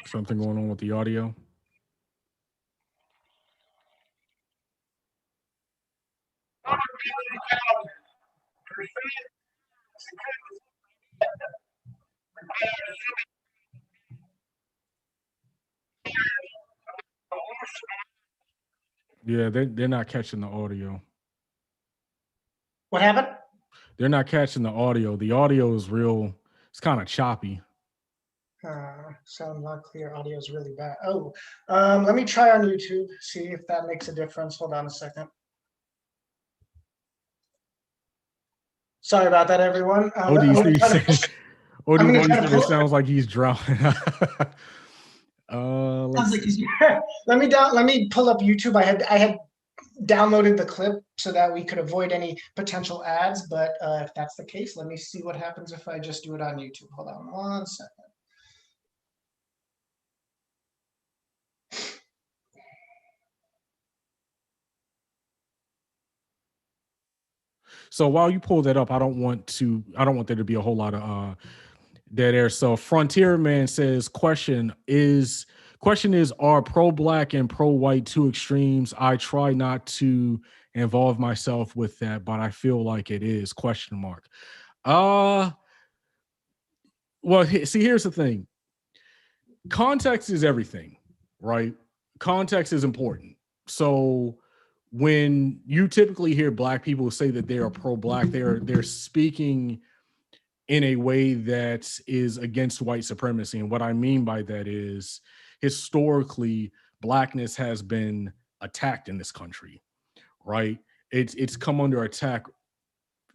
Something going on with the audio. Yeah, they're not catching the audio. What happened? They're not catching the audio. The audio is real. It's kind of choppy. Sound not clear. Audio is really bad. Oh, let me try on YouTube. See if that makes a difference. Hold on a second. Sorry about that, everyone. ODC said, OD it sounds like he's drowning. Let's see. Let me pull up YouTube. I had downloaded the clip so that we could avoid any potential ads. But if that's the case, let me see what happens if I just do it on YouTube. Hold on 1 second. So while you pull that up, I don't want there to be a whole lot of Dead air. So Frontier Man says, question is, are pro-black and pro-white two extremes? I try not to involve myself with that, but I feel like it is, question mark. Uh well, see, here's the thing. Context is everything, right? Context is important. So when you typically hear black people say that they are pro-black, they're speaking in a way that is against white supremacy. And what I mean by that is historically, blackness has been attacked in this country, right? It's come under attack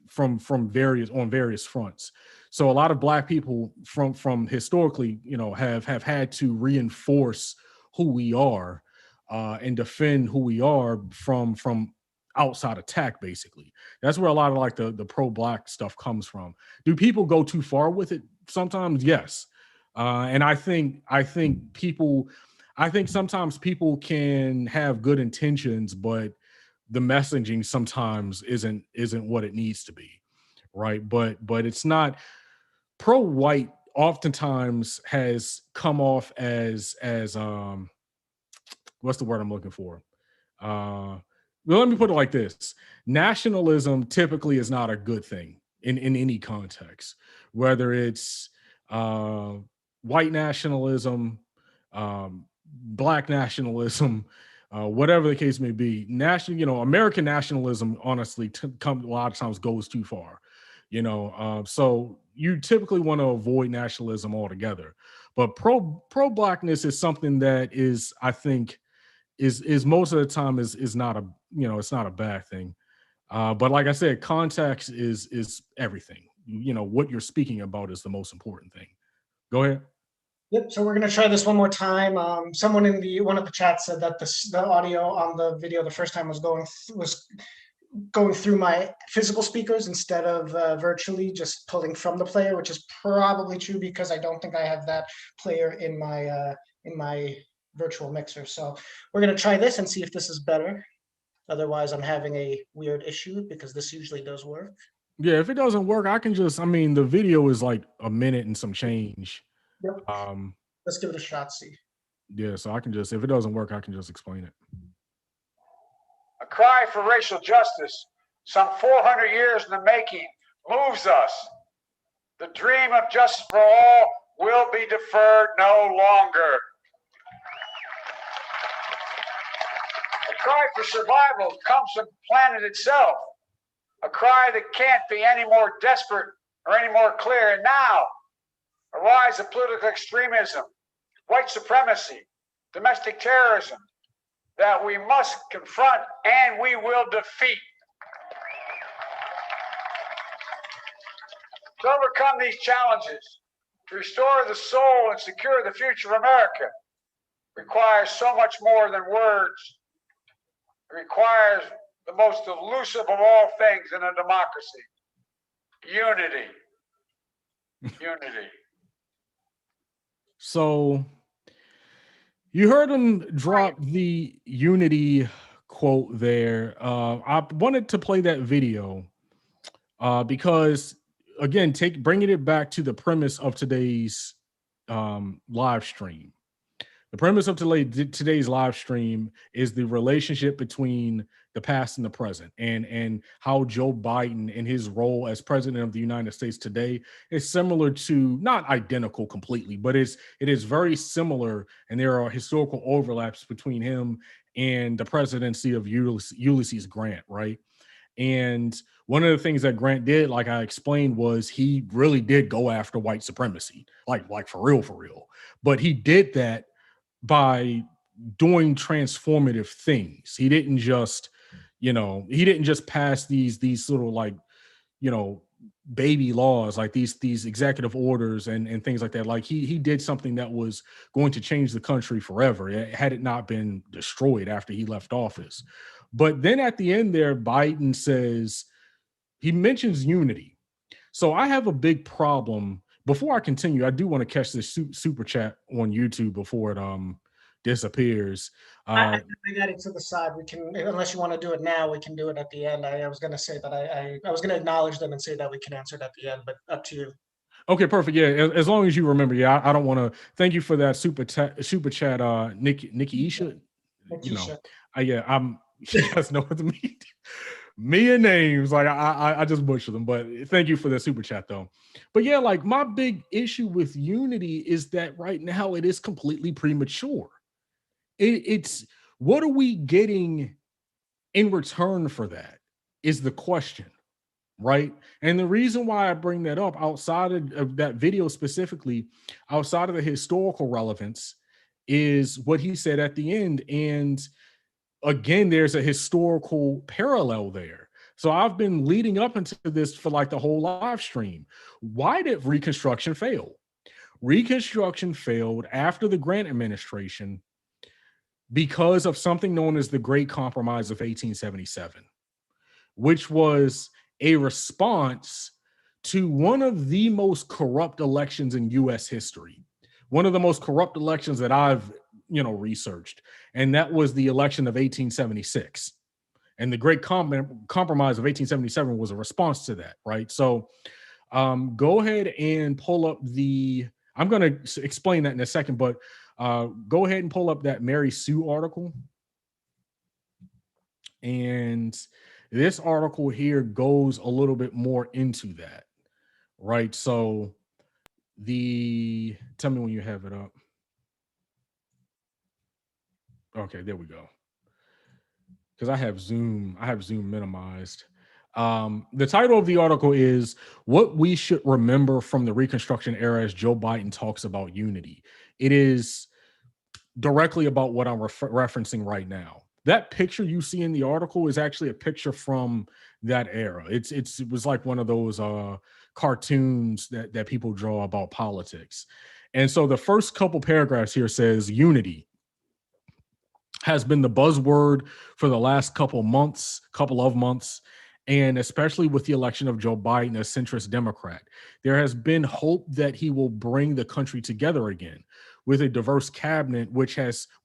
from various fronts. So a lot of black people from historically, have had to reinforce who we are, and defend who we are from outside attack. Basically, that's where a lot of like the pro black stuff comes from. Do people go too far with it? Sometimes, yes. And I think sometimes people can have good intentions, but the messaging sometimes isn't what it needs to be, right? But it's not. Pro white oftentimes has come off as what's the word I'm looking for? Well, let me put it like this: nationalism typically is not a good thing in any context, whether it's uh, white nationalism, black nationalism, whatever the case may be. American nationalism, honestly, a lot of times goes too far. So you typically want to avoid nationalism altogether. But pro blackness is something that is, I think, is most of the time is not a it's not a bad thing. But like I said, context is everything. What you're speaking about is the most important thing. Go ahead. Yep. So we're gonna try this one more time. Someone in the one of the chats said that the audio on the video the first time was going through my physical speakers instead of virtually just pulling from the player, which is probably true because I don't think I have that player in my virtual mixer. So we're gonna try this and see if this is better. Otherwise, I'm having a weird issue because this usually does work. Yeah, if it doesn't work, I mean, the video is like a minute and some change. Yep. Um, Let's give it a shot. See. yeah, so I can just, if it doesn't work, I can just explain it. A cry for racial justice, some 400 years in the making, moves us. The dream of justice for all will be deferred no longer. A cry for survival comes from the planet itself. A cry that can't be any more desperate or any more clear. And now, a rise of political extremism, white supremacy, domestic terrorism, that we must confront and we will defeat. To overcome these challenges, to restore the soul and secure the future of America, requires so much more than words. It requires the most elusive of all things in a democracy: unity. Unity. So you heard him drop the unity quote there. I wanted to play that video because, again, bringing it back to the premise of today's live stream. The premise of today's live stream is the relationship between the past and the present, and how Joe Biden and his role as president of the United States today is similar to, not identical completely, but it is very similar, and there are historical overlaps between him and the presidency of Ulysses Grant, right? And one of the things that Grant did, like I explained, was he really did go after white supremacy, like for real. But he did that by doing transformative things. He didn't just pass these sort of like, baby laws, like these executive orders and things like that. Like he did something that was going to change the country forever, had it not been destroyed after he left office. But then at the end there, Biden says, he mentions unity. So I have a big problem. Before I continue, I do want to catch this super chat on YouTube before it disappears. I got it to the side. We can, unless you want to do it now, we can do it at the end. I was going to say that I was going to acknowledge them and say that we can answer it at the end, but up to you. Okay, perfect. Yeah, as long as you remember. Yeah, I don't want to. Thank you for that super chat, Nikki Isha. You know, Nikisha. yeah, you guys know what to mean. Me and names, like I just butcher them. But thank you for the super chat though. But yeah, like my big issue with unity is that right now it is completely premature. It's what are we getting in return for that is the question, right? And the reason why I bring that up outside of that video specifically, outside of the historical relevance, is what he said at the end. And again, there's a historical parallel there. So I've been leading up into this for like the whole live stream. Why did Reconstruction fail? Reconstruction failed after the Grant administration because of something known as the Great Compromise of 1877, which was a response to one of the most corrupt elections in US history. One of the most corrupt elections that I've, researched, and that was the election of 1876. And the Great Compromise of 1877 was a response to that, right? So go ahead and pull up I'm going to explain that in a second, but go ahead and pull up that Mary Sue article. And this article here goes a little bit more into that, right? So tell me when you have it up. Okay, there we go. Because I have Zoom minimized. The title of the article is "What We Should Remember from the Reconstruction Era as Joe Biden Talks About Unity." It is directly about what I'm referencing right now. That picture you see in the article is actually a picture from that era. It was like one of those cartoons that people draw about politics. And so the first couple paragraphs here says unity has been the buzzword for the last couple of months, and especially with the election of Joe Biden, a centrist Democrat. There has been hope that he will bring the country together again with a diverse cabinet, which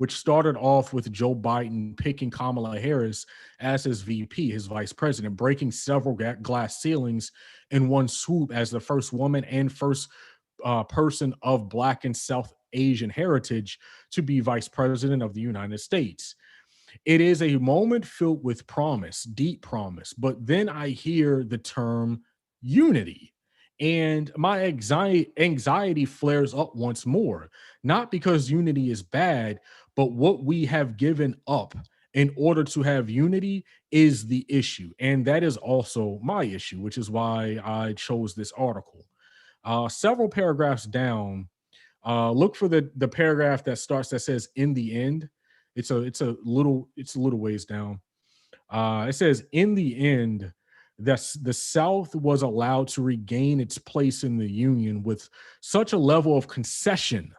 started off with Joe Biden picking Kamala Harris as his VP, his vice president, breaking several glass ceilings in one swoop as the first woman and first person of Black and South Asian heritage to be vice president of the United States. It is a moment filled with promise, deep promise, but then I hear the term unity. And my anxiety flares up once more, not because unity is bad, but what we have given up in order to have unity is the issue. And that is also my issue, which is why I chose this article. Several paragraphs down, look for the paragraph that says "in the end." It's a little ways down. It says, "In the end, the South was allowed to regain its place in the Union with such a level of concession.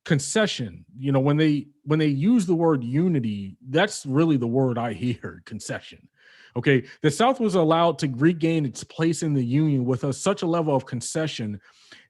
When they use the word unity, that's really the word I hear, concession. Okay, the South was allowed to regain its place in the Union with such a level of concession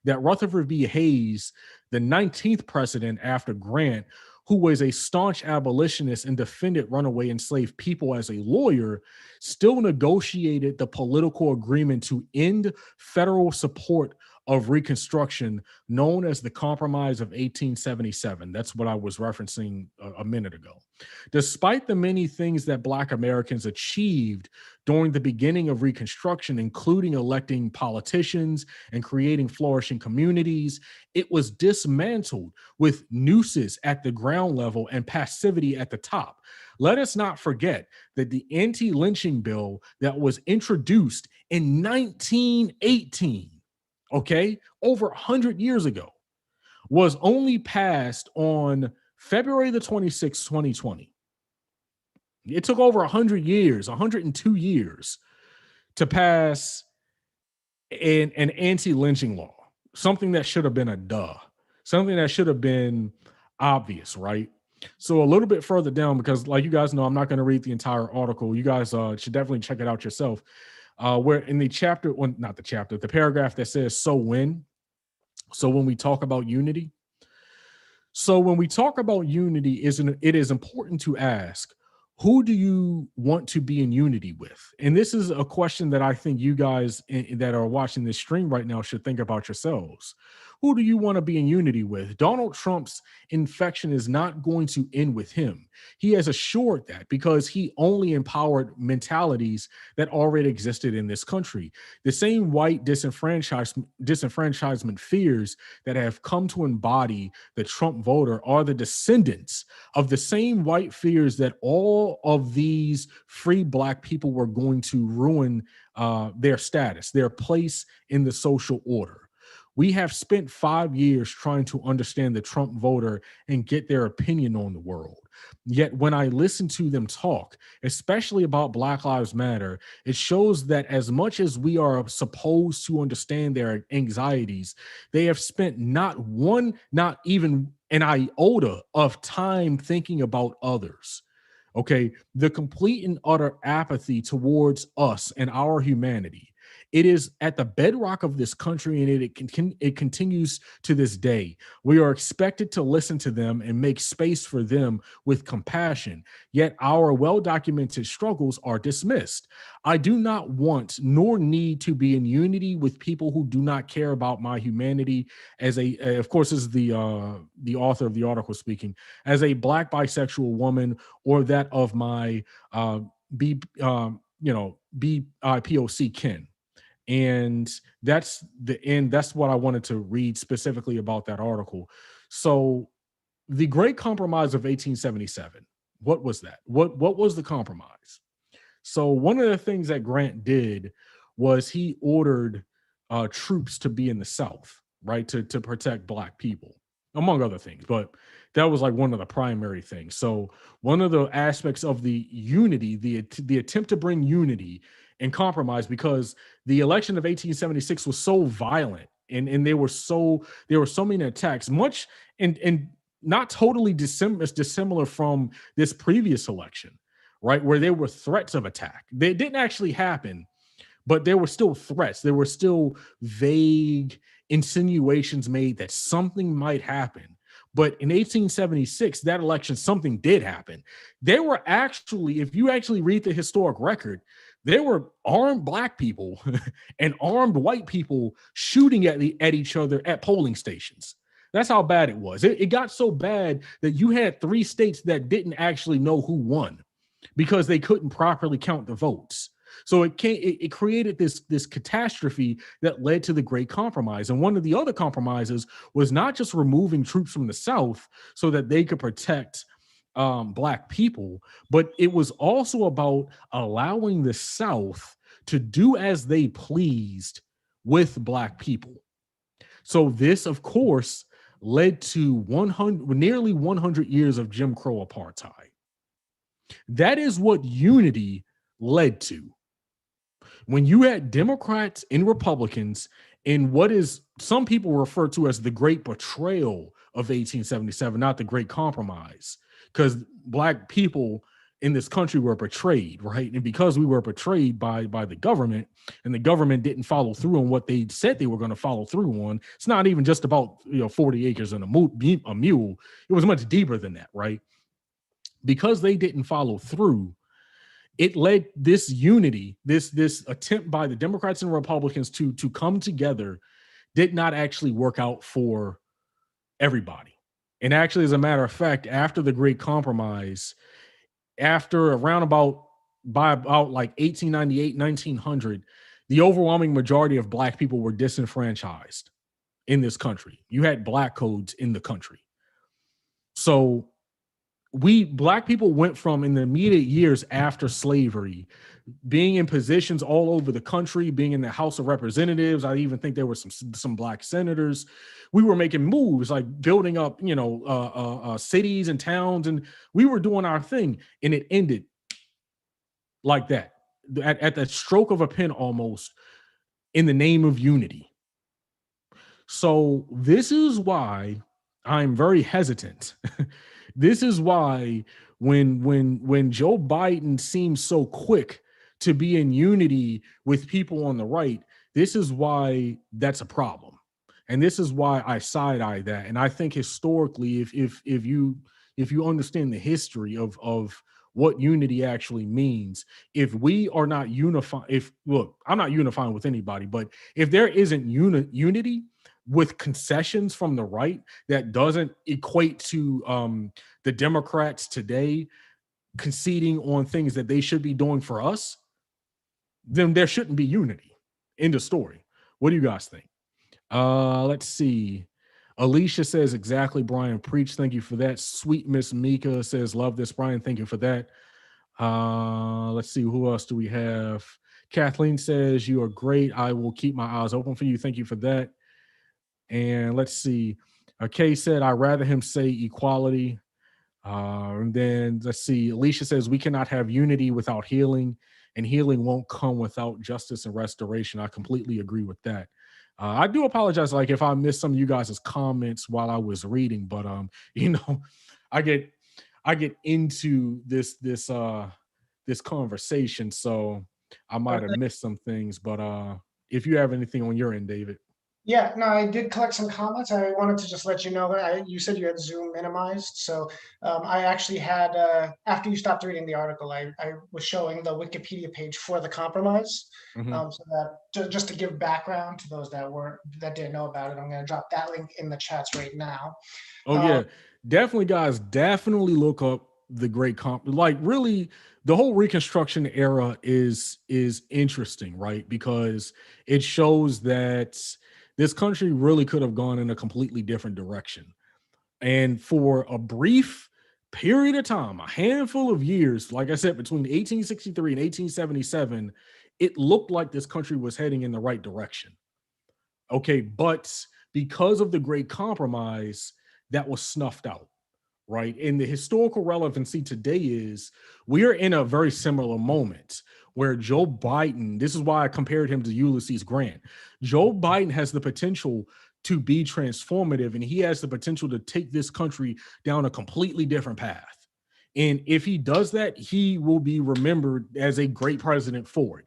that Rutherford B. Hayes, the 19th president after Grant, who was a staunch abolitionist and defended runaway enslaved people as a lawyer, still negotiated the political agreement to end federal support of Reconstruction, known as the Compromise of 1877. That's what I was referencing a minute ago. Despite the many things that Black Americans achieved during the beginning of Reconstruction, including electing politicians and creating flourishing communities, it was dismantled with nooses at the ground level and passivity at the top. Let us not forget that the anti-lynching bill that was introduced in 1918, okay, over 100 years ago, was only passed on February the 26th, 2020. It took over 100 years, 102 years to pass an anti-lynching law, something that should have been a something that should have been obvious, right? So a little bit further down, because like you guys know, I'm not going to read the entire article. You guys should definitely check it out yourself. Where in the chapter, well, not the chapter, the paragraph that says, so when we talk about unity. So when we talk about unity, it is important to ask, who do you want to be in unity with? And this is a question that I think you guys that are watching this stream right now should think about yourselves. Who do you want to be in unity with? Donald Trump's infection is not going to end with him. He has assured that because he only empowered mentalities that already existed in this country. The same white disenfranchisement fears that have come to embody the Trump voter are the descendants of the same white fears that all of these free Black people were going to ruin their status, their place in the social order. We have spent 5 years trying to understand the Trump voter and get their opinion on the world. Yet when I listen to them talk, especially about Black Lives Matter, it shows that as much as we are supposed to understand their anxieties, they have spent not even an iota of time thinking about others. Okay, the complete and utter apathy towards us and our humanity. It is at the bedrock of this country, and it continues to this day. We are expected to listen to them and make space for them with compassion, yet our well-documented struggles are dismissed. I do not want nor need to be in unity with people who do not care about my humanity. As of course, this is the author of the article speaking, as a Black bisexual woman, or that of my BIPOC kin. And that's the end. That's what I wanted to read specifically about that article. So the Great Compromise of 1877, what was that? What was the compromise? So one of the things that Grant did was he ordered troops to be in the South, right, to protect Black people, among other things. But that was like one of the primary things. So one of the aspects of the unity, the attempt to bring unity and compromise, because the election of 1876 was so violent, and there were so many attacks, much and not totally dissimilar from this previous election, right, where there were threats of attack. They didn't actually happen, but there were still threats. There were still vague insinuations made that something might happen. But in 1876, that election, something did happen. There were actually, if you actually read the historic record, there were armed Black people and armed white people shooting at each other at polling stations. That's how bad it was. It got so bad that you had 3 states that didn't actually know who won because they couldn't properly count the votes. So it created this catastrophe that led to the Great Compromise. And one of the other compromises was not just removing troops from the South so that they could protect Black people, but it was also about allowing the South to do as they pleased with Black people. So this, of course, led to nearly 100 years of Jim Crow apartheid. That is what unity led to. When you had Democrats and Republicans in what is some people refer to as the Great Betrayal of 1877, not the Great Compromise, because Black people in this country were betrayed, right? And because we were betrayed by the government, and the government didn't follow through on what they said they were going to follow through on, it's not even just about 40 acres and a mule. It was much deeper than that, right? Because they didn't follow through, it led this unity, this attempt by the Democrats and Republicans to come together, did not actually work out for everybody. And actually, as a matter of fact, after the Great Compromise, after around about like 1898, 1900, the overwhelming majority of Black people were disenfranchised in this country. You had Black codes in the country. So Black people went from, in the immediate years after slavery, being in positions all over the country, being in the House of Representatives. I even think there were some Black senators. We were making moves like building up, cities and towns, and we were doing our thing. And it ended like that, at the stroke of a pen, almost, in the name of unity. So this is why I'm very hesitant. This is why when Joe Biden seems so quick to be in unity with people on the right, this is why that's a problem. And this is why I side-eye that. And I think historically, if you understand the history of what unity actually means. If we are not unified, look, I'm not unifying with anybody, but if there isn't unity with concessions from the right that doesn't equate to the Democrats today conceding on things that they should be doing for us, then there shouldn't be unity. End of story. What do you guys think? Let's see. Alicia says, exactly, Brian, preach. Thank you for that. Sweet Miss Mika says, love this, Brian. Thank you for that. Let's see. Who else do we have? Kathleen says, you are great. I will keep my eyes open for you. Thank you for that. And let's see. Kay said, I'd rather him say equality. And then let's see. Alicia says, we cannot have unity without healing, and healing won't come without justice and restoration. I completely agree with that. I do apologize, like if I missed some of you guys' comments while I was reading, but I get into this conversation, so I might have missed some things. But if you have anything on your end, David. Yeah, no, I did collect some comments. I wanted to just let you know that you said you had Zoom minimized. So I actually had, after you stopped reading the article, I was showing the Wikipedia page for the compromise. So that just to give background to those that didn't know about it, I'm going to drop that link in the chats right now. Oh yeah, definitely, guys. Definitely look up the Great Like, really, the whole Reconstruction era is interesting, right? Because it shows that this country really could have gone in a completely different direction. And for a brief period of time, a handful of years, like I said, between 1863 and 1877, it looked like this country was heading in the right direction. Okay, but because of the Great Compromise, that was snuffed out, right? And the historical relevancy today is we are in a very similar moment where Joe Biden, this is why I compared him to Ulysses Grant. Joe Biden has the potential to be transformative, and he has the potential to take this country down a completely different path. And if he does that, he will be remembered as a great president for it.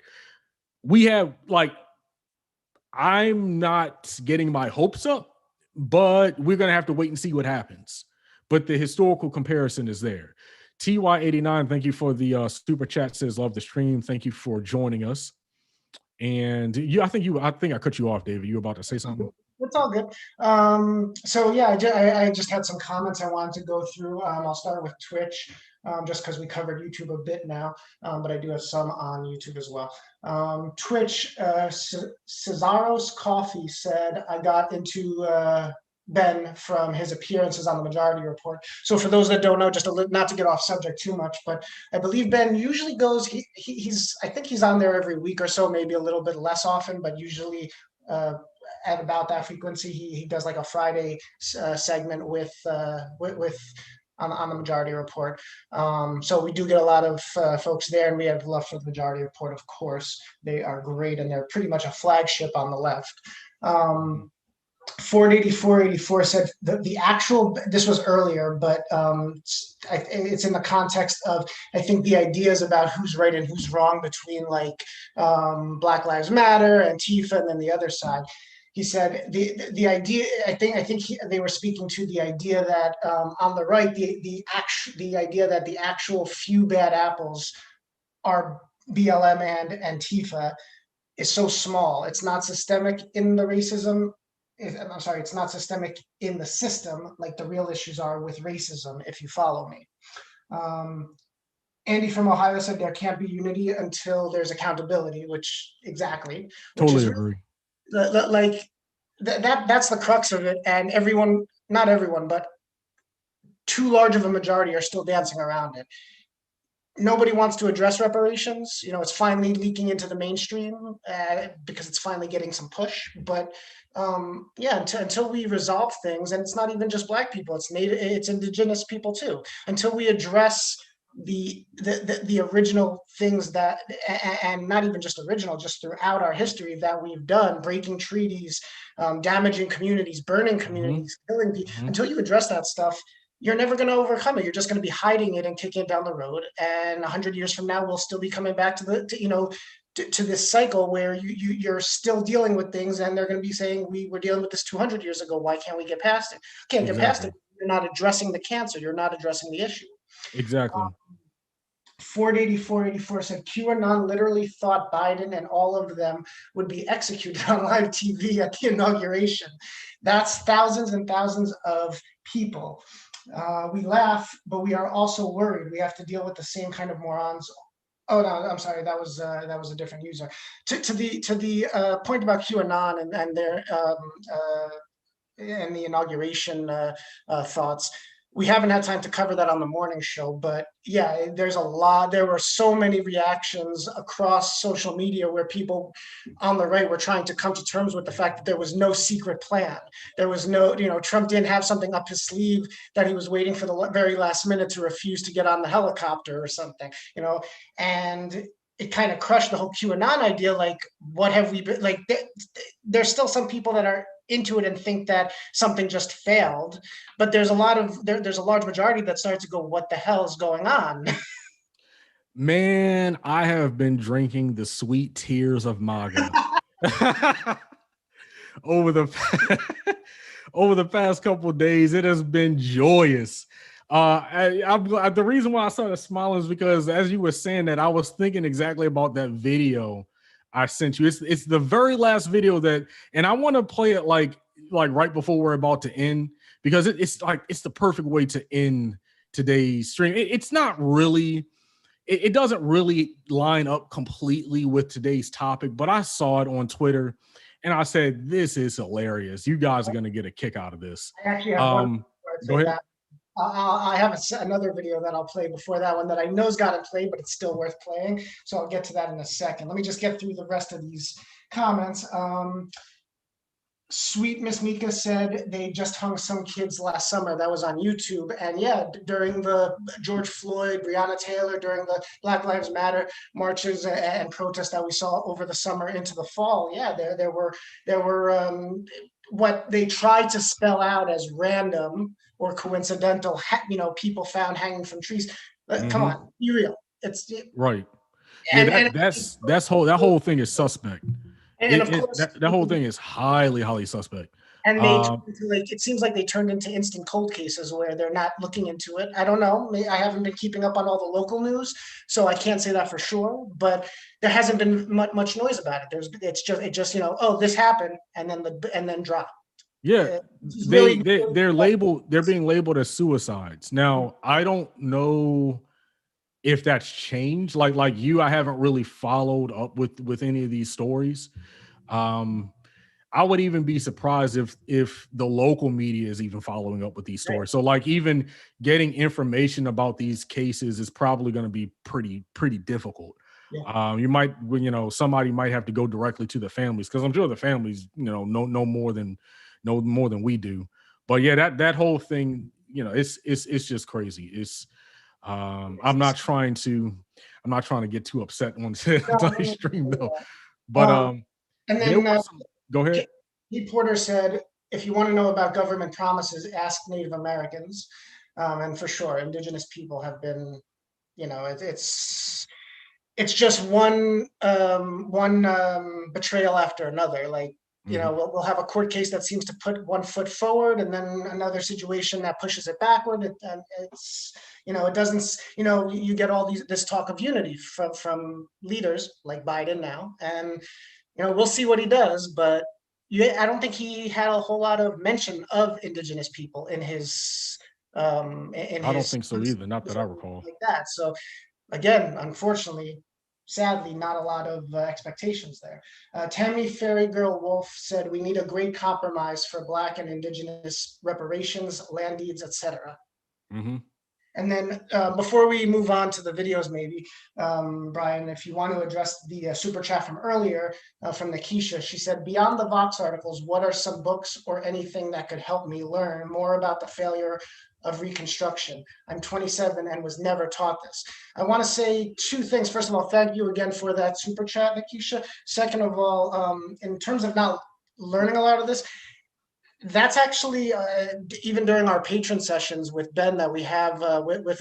We have, like, I'm not getting my hopes up, but we're going to have to wait and see what happens. But the historical comparison is there. TY89, thank you for the super chat, says, love the stream. Thank you for joining us. And I think I cut you off, David. You were about to say something? It's all good. So yeah, I just had some comments I wanted to go through. I'll start with Twitch, just because we covered YouTube a bit now, but I do have some on YouTube as well. Twitch, Cesaro's Coffee said, I got into Ben from his appearances on the Majority Report. So for those that don't know, just not to get off subject too much, but I believe Ben usually goes, I think he's on there every week or so, maybe a little bit less often, but usually at about that frequency. He does like a Friday segment with on the Majority Report. So we do get a lot of folks there, and we have love for the Majority Report, of course. They are great, and they're pretty much a flagship on the left. 48484 said the actual, this was earlier, but it's in the context of, I think, the ideas about who's right and who's wrong between like Black Lives Matter, Antifa, and then the other side. He said the idea, I think they were speaking to the idea that on the right, the idea that the actual few bad apples are BLM and Antifa is so small. It's not systemic in the racism. I'm sorry, it's not systemic in the system like the real issues are with racism, if you follow me. Andy from Ohio said there can't be unity until there's accountability, which exactly. Totally agree. Like that's the crux of it. And everyone, not everyone, but too large of a majority are still dancing around it. Nobody wants to address reparations. You know, it's finally leaking into the mainstream because it's finally getting some push. But yeah, until we resolve things, and it's not even just Black people, it's indigenous people too. Until we address the original things that, and not even just original, just throughout our history that we've done, breaking treaties, damaging communities, burning communities, killing people. Until you address that stuff, you're never going to overcome it. You're just going to be hiding it and kicking it down the road. And 100 years from now, we'll still be coming back to this cycle where you're still dealing with things, and they're going to be saying, we were dealing with this 200 years ago. Why can't we get past it? Can't get past it. You're not addressing the cancer. You're not addressing the issue. Exactly. Ford8484 said QAnon literally thought Biden and all of them would be executed on live TV at the inauguration. That's thousands and thousands of people. We laugh, but we are also worried. We have to deal with the same kind of morons. Oh no, I'm sorry. That was a different user. To the point about QAnon and their and the inauguration thoughts. We haven't had time to cover that on the morning show, but yeah, there's a lot. There were so many reactions across social media where people on the right were trying to come to terms with the fact that there was no secret plan. There was no, Trump didn't have something up his sleeve that he was waiting for the very last minute to refuse to get on the helicopter or something, and it kind of crushed the whole QAnon idea. Like, what have we been like? There's still some people that are into it and think that something just failed, but there's a large majority that started to go, what the hell is going on? Man, I have been drinking the sweet tears of MAGA over the past couple of days. It has been joyous. The reason why I started smiling is because as you were saying that, I was thinking exactly about that video I sent you. It's the very last video and I want to play it like right before we're about to end, because it's the perfect way to end today's stream. It's not really, it doesn't really line up completely with today's topic, but I saw it on Twitter and I said, this is hilarious. You guys are going to get a kick out of this. I actually have one. Go ahead. I have another video that I'll play before that one that I know's gotten played, but it's still worth playing. So I'll get to that in a second. Let me just get through the rest of these comments. Sweet Miss Mika said they just hung some kids last summer. That was on YouTube. And yeah, during the George Floyd, Breonna Taylor, during the Black Lives Matter marches and protests that we saw over the summer into the fall. Yeah, there were what they tried to spell out as random or coincidental, people found hanging from trees. Come on, be real. It's right. Yeah, that whole thing is suspect. And of course, that whole thing is highly, highly suspect. And it seems like they turned into instant cold cases where they're not looking into it. I don't know. I haven't been keeping up on all the local news, so I can't say that for sure. But there hasn't been much noise about it. It just this happened and then dropped. Yeah, they're being labeled as suicides. Now, I don't know if that's changed. Like you, I haven't really followed up with any of these stories. I would even be surprised if the local media is even following up with these stories. Right. So like even getting information about these cases is probably going to be pretty difficult. Yeah. You might, somebody might have to go directly to the families, because I'm sure the families, know more than we do. But yeah, that whole thing, it's just crazy. It's I'm not trying to get too upset on the stream though. But and then go ahead. Pete Porter said, if you want to know about government promises, ask Native Americans. And for sure, Indigenous people have been, it's just one betrayal after another. Like, we'll have a court case that seems to put one foot forward, and then another situation that pushes it backward. And it's, it doesn't, you get all this talk of unity from leaders like Biden now, and we'll see what he does. But I don't think he had a whole lot of mention of Indigenous people in his. I don't think so either. Not that I recall. Like that. So again, unfortunately, sadly, not a lot of expectations there. Tammy Fairy Girl Wolf said, we need a great compromise for Black and Indigenous reparations, land deeds, etc. Mm-hmm. And then before we move on to the videos, maybe, Brian, if you want to address the super chat from earlier from Nikisha, she said, beyond the Vox articles, what are some books or anything that could help me learn more about the failure of Reconstruction? I'm 27 and was never taught this. I want to say two things. First of all, thank you again for that super chat, Nikisha. Second of all, in terms of not learning a lot of this, that's actually even during our patron sessions with Ben that we have with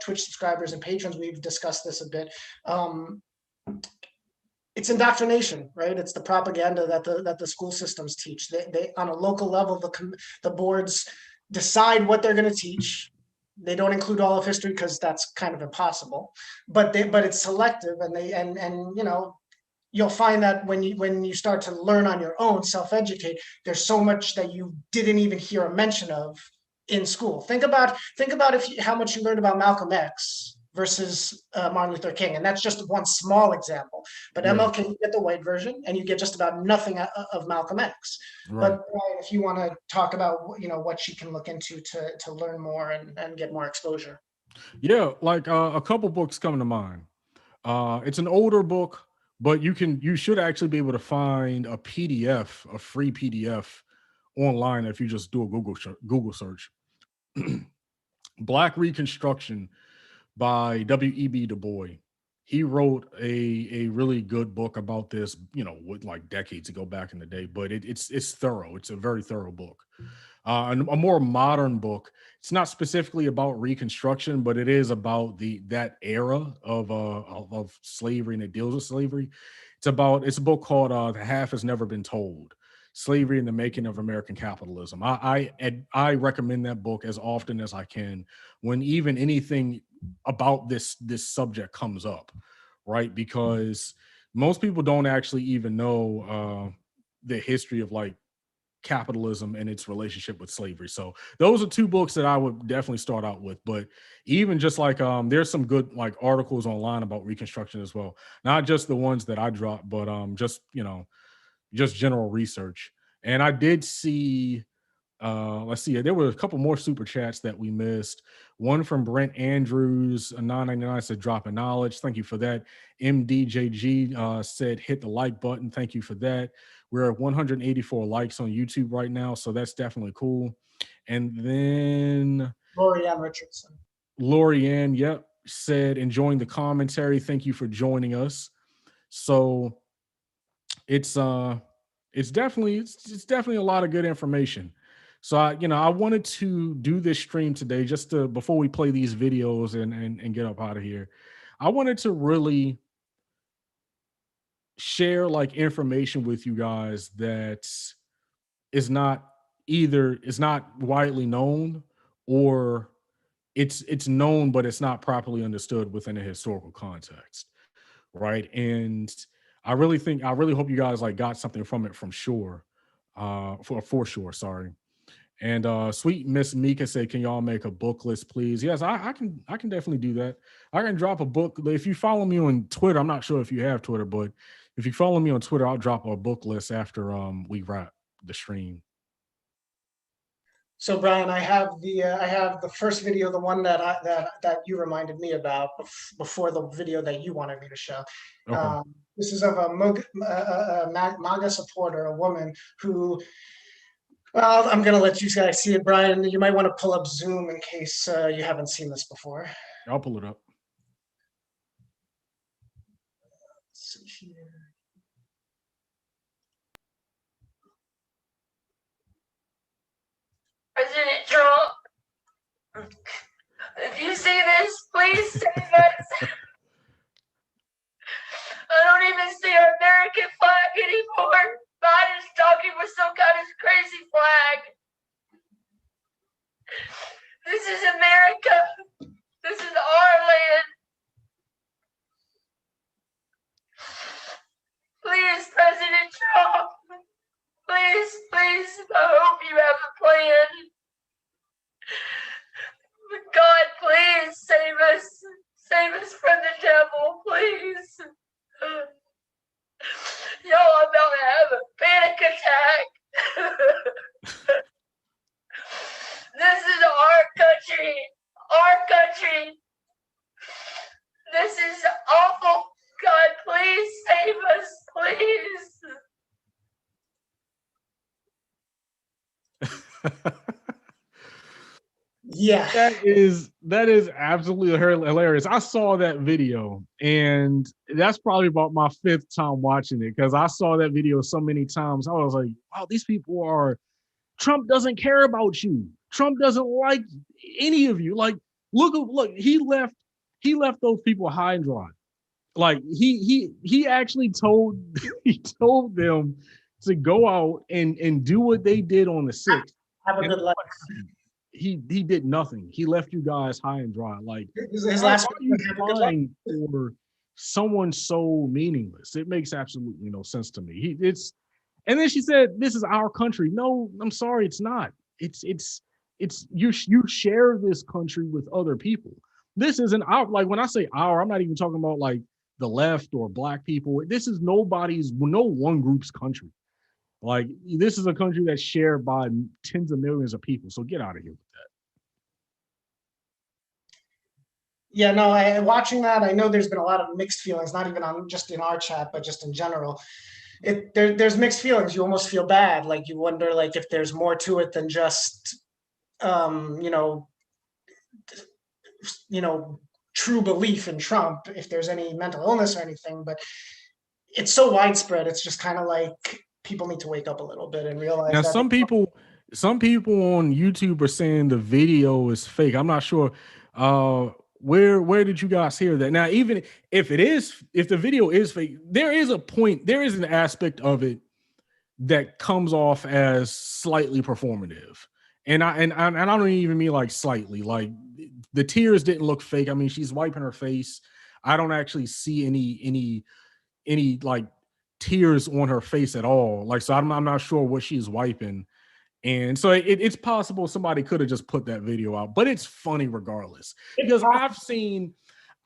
Twitch subscribers and patrons, we've discussed this a bit. It's indoctrination, right? It's the propaganda that the school systems teach. They on a local level, the boards decide what they're going to teach, They don't include all of history because that's kind of impossible, but it's selective, and you'll find that when you start to learn on your own, self-educate, there's so much that you didn't even hear a mention of in school. Think about how much you learned about Malcolm X versus Martin Luther King, and that's just one small example. But MLK, you get the white version, and you get just about nothing of Malcolm X. Right. But if you want to talk about what she can look into to learn more and get more exposure. Yeah, like a couple books come to mind. It's an older book, but you should actually be able to find a PDF, a free PDF online if you just do a Google search. Black Reconstruction by W.E.B. Du Bois. He wrote a really good book about this, like decades ago back in the day, but it's thorough. It's a very thorough book. And a more modern book. It's not specifically about Reconstruction, but it is about that era of slavery, and it deals with slavery. It's a book called "The Half Has Never Been Told: Slavery and the Making of American Capitalism." I recommend that book as often as I can when even anything about this subject comes up, right? Because most people don't actually even know the history of like capitalism and its relationship with slavery. So those are two books that I would definitely start out with. But even just like there's some good like articles online about Reconstruction as well. Not just the ones that I dropped, but just general research. And I did see let's see, there were a couple more super chats that we missed. One from Brent Andrews, 999 said dropping knowledge. Thank you for that. MDJG said hit the like button. Thank you for that. We're at 184 likes on YouTube right now, so that's definitely cool. And then Lorianne Richardson. Lorianne, yep, said enjoying the commentary. Thank you for joining us. So it's definitely a lot of good information. So I wanted to do this stream today just to, before we play these videos and get up out of here, I wanted to really share like information with you guys that is not widely known, or it's known but it's not properly understood within a historical context, right? And I really hope you guys like got something from it for sure, sorry. And sweet Miss Mika said, can y'all make a book list, please? Yes, I can definitely do that. I can drop a book. If you follow me on Twitter, I'm not sure if you have Twitter, but if you follow me on Twitter, I'll drop a book list after we wrap the stream. So Brian, I have the first video, the one that you reminded me about before the video that you wanted me to show. Okay. This is of a MAGA supporter, a woman who. Well, I'm going to let you guys see it, Brian. You might want to pull up Zoom in case you haven't seen this before. I'll pull it up. Let's see here. President Trump, if you see this, please save us. I don't even see our American flag anymore. Biden's talking with some kind of crazy flag. This is America. This is our land. Please, President Trump. Please, I hope you have a plan. God, please save us. Save us from the devil, please. Yo, I'm about to have a panic attack. This is our country. Our country. This is awful. God, please save us, please. Yeah, that is absolutely hilarious. I saw that video, and that's probably about my 5th time watching it, because I saw that video so many times. I was like, wow, these people are, Trump doesn't care about you. Trump doesn't like any of you. Like, look, he left those people high and dry. Like he actually told them to go out and do what they did on the 6th. Have a good life. he did nothing. He left you guys high and dry. Like, His why last are you have a good life. crying for someone so meaningless? It makes absolutely no sense to me. And then she said, "This is our country." No, I'm sorry, it's not. It's you share this country with other people. This isn't our, like, when I say our, I'm not even talking about like the left or black people. This is no one group's country. Like, this is a country that's shared by tens of millions of people. So get out of here with that. Yeah, no, watching that, I know there's been a lot of mixed feelings, not even on just in our chat, but just in general. There's mixed feelings. You almost feel bad. Like, you wonder, like, if there's more to it than just, you know, true belief in Trump, if there's any mental illness or anything. But it's so widespread. It's just kind of like people need to wake up a little bit and realize Now, that some people on YouTube are saying the video is fake. I'm not sure. Where did you guys hear that? Now, even if the video is fake, there is an aspect of it that comes off as slightly performative. And I don't even mean like slightly. Like, the tears didn't look fake. I mean, she's wiping her face. I don't actually see any like tears on her face at all. Like, so I'm not sure what she's wiping. And so it's possible somebody could have just put that video out, but it's funny regardless, because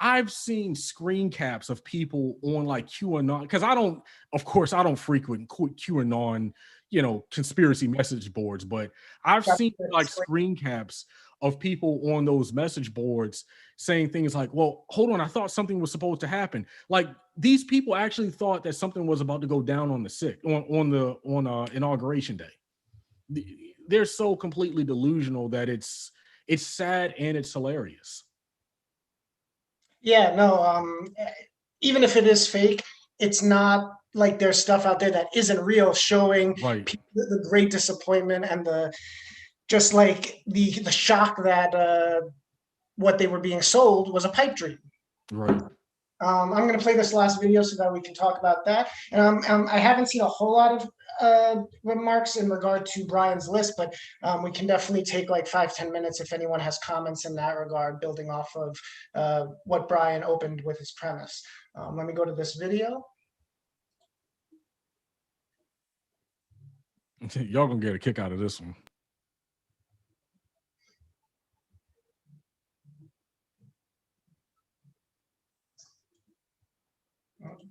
I've seen screen caps of people on like QAnon, because I don't frequent QAnon, conspiracy message boards, but I've seen like screen caps of people on those message boards saying things like, "Well, hold on, I thought something was supposed to happen." Like, these people actually thought that something was about to go down on the inauguration day. They're so completely delusional that it's sad and it's hilarious. Yeah, no, even if it is fake, it's not like there's stuff out there that isn't real, showing Right. people the great disappointment and the just like the shock that what they were being sold was a pipe dream. Right. I'm going to play this last video so that we can talk about that. And I haven't seen a whole lot of remarks in regard to Brian's list, but we can definitely take like 5-10 minutes if anyone has comments in that regard, building off of what Brian opened with his premise. Let me go to this video. Y'all gonna get a kick out of this one.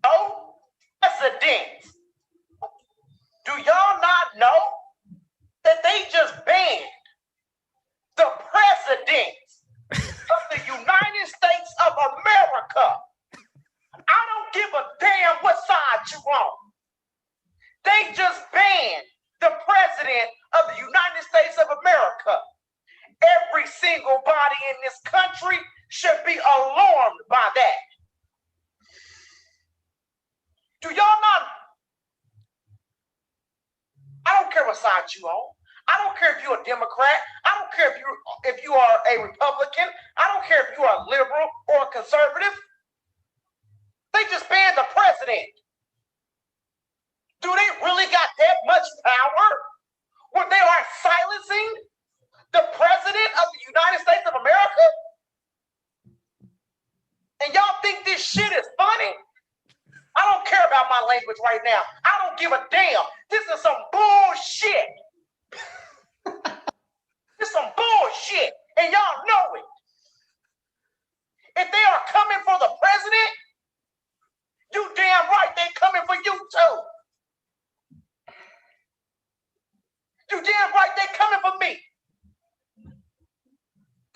Oh, president. Do y'all not know that they just banned the president of the United States of America? I don't give a damn what side you on. They just banned the president of the United States of America. Every single body in this country should be alarmed by that. Do y'all not? I don't care what side you on. I don't care if you're a Democrat. I don't care if you are a Republican. I don't care if you are a liberal or a conservative. They just banned the president. Do they really got that much power when they are silencing the president of the United States of America? And y'all think this shit is funny? I don't care about my language right now. I don't give a damn. This is some bullshit. This is some bullshit. And y'all know it. If they are coming for the president, you damn right they coming for you too. You damn right they coming for me.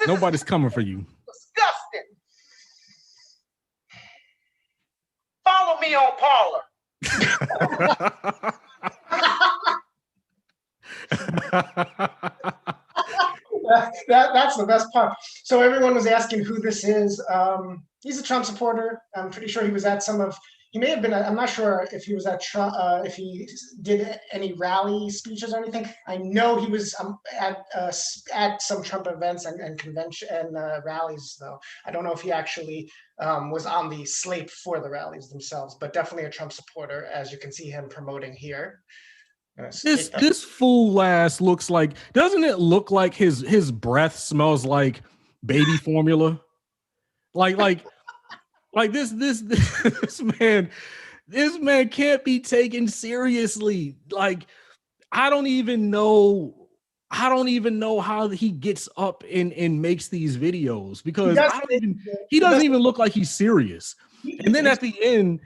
Nobody's coming for you. Disgusting. Follow me on Parler. That's the best part. So everyone was asking who this is. He's a Trump supporter. I'm pretty sure he was at he may have been, I'm not sure if he was at Trump, if he did any rally speeches or anything. I know he was at some Trump events and convention and rallies, though. I don't know if he actually was on the slate for the rallies themselves, but definitely a Trump supporter, as you can see him promoting here. This fool ass looks like, doesn't it look like his breath smells like baby formula? Like this man can't be taken seriously. Like I don't even know how he gets up and makes these videos, because he doesn't even look like he's serious. And then at the end,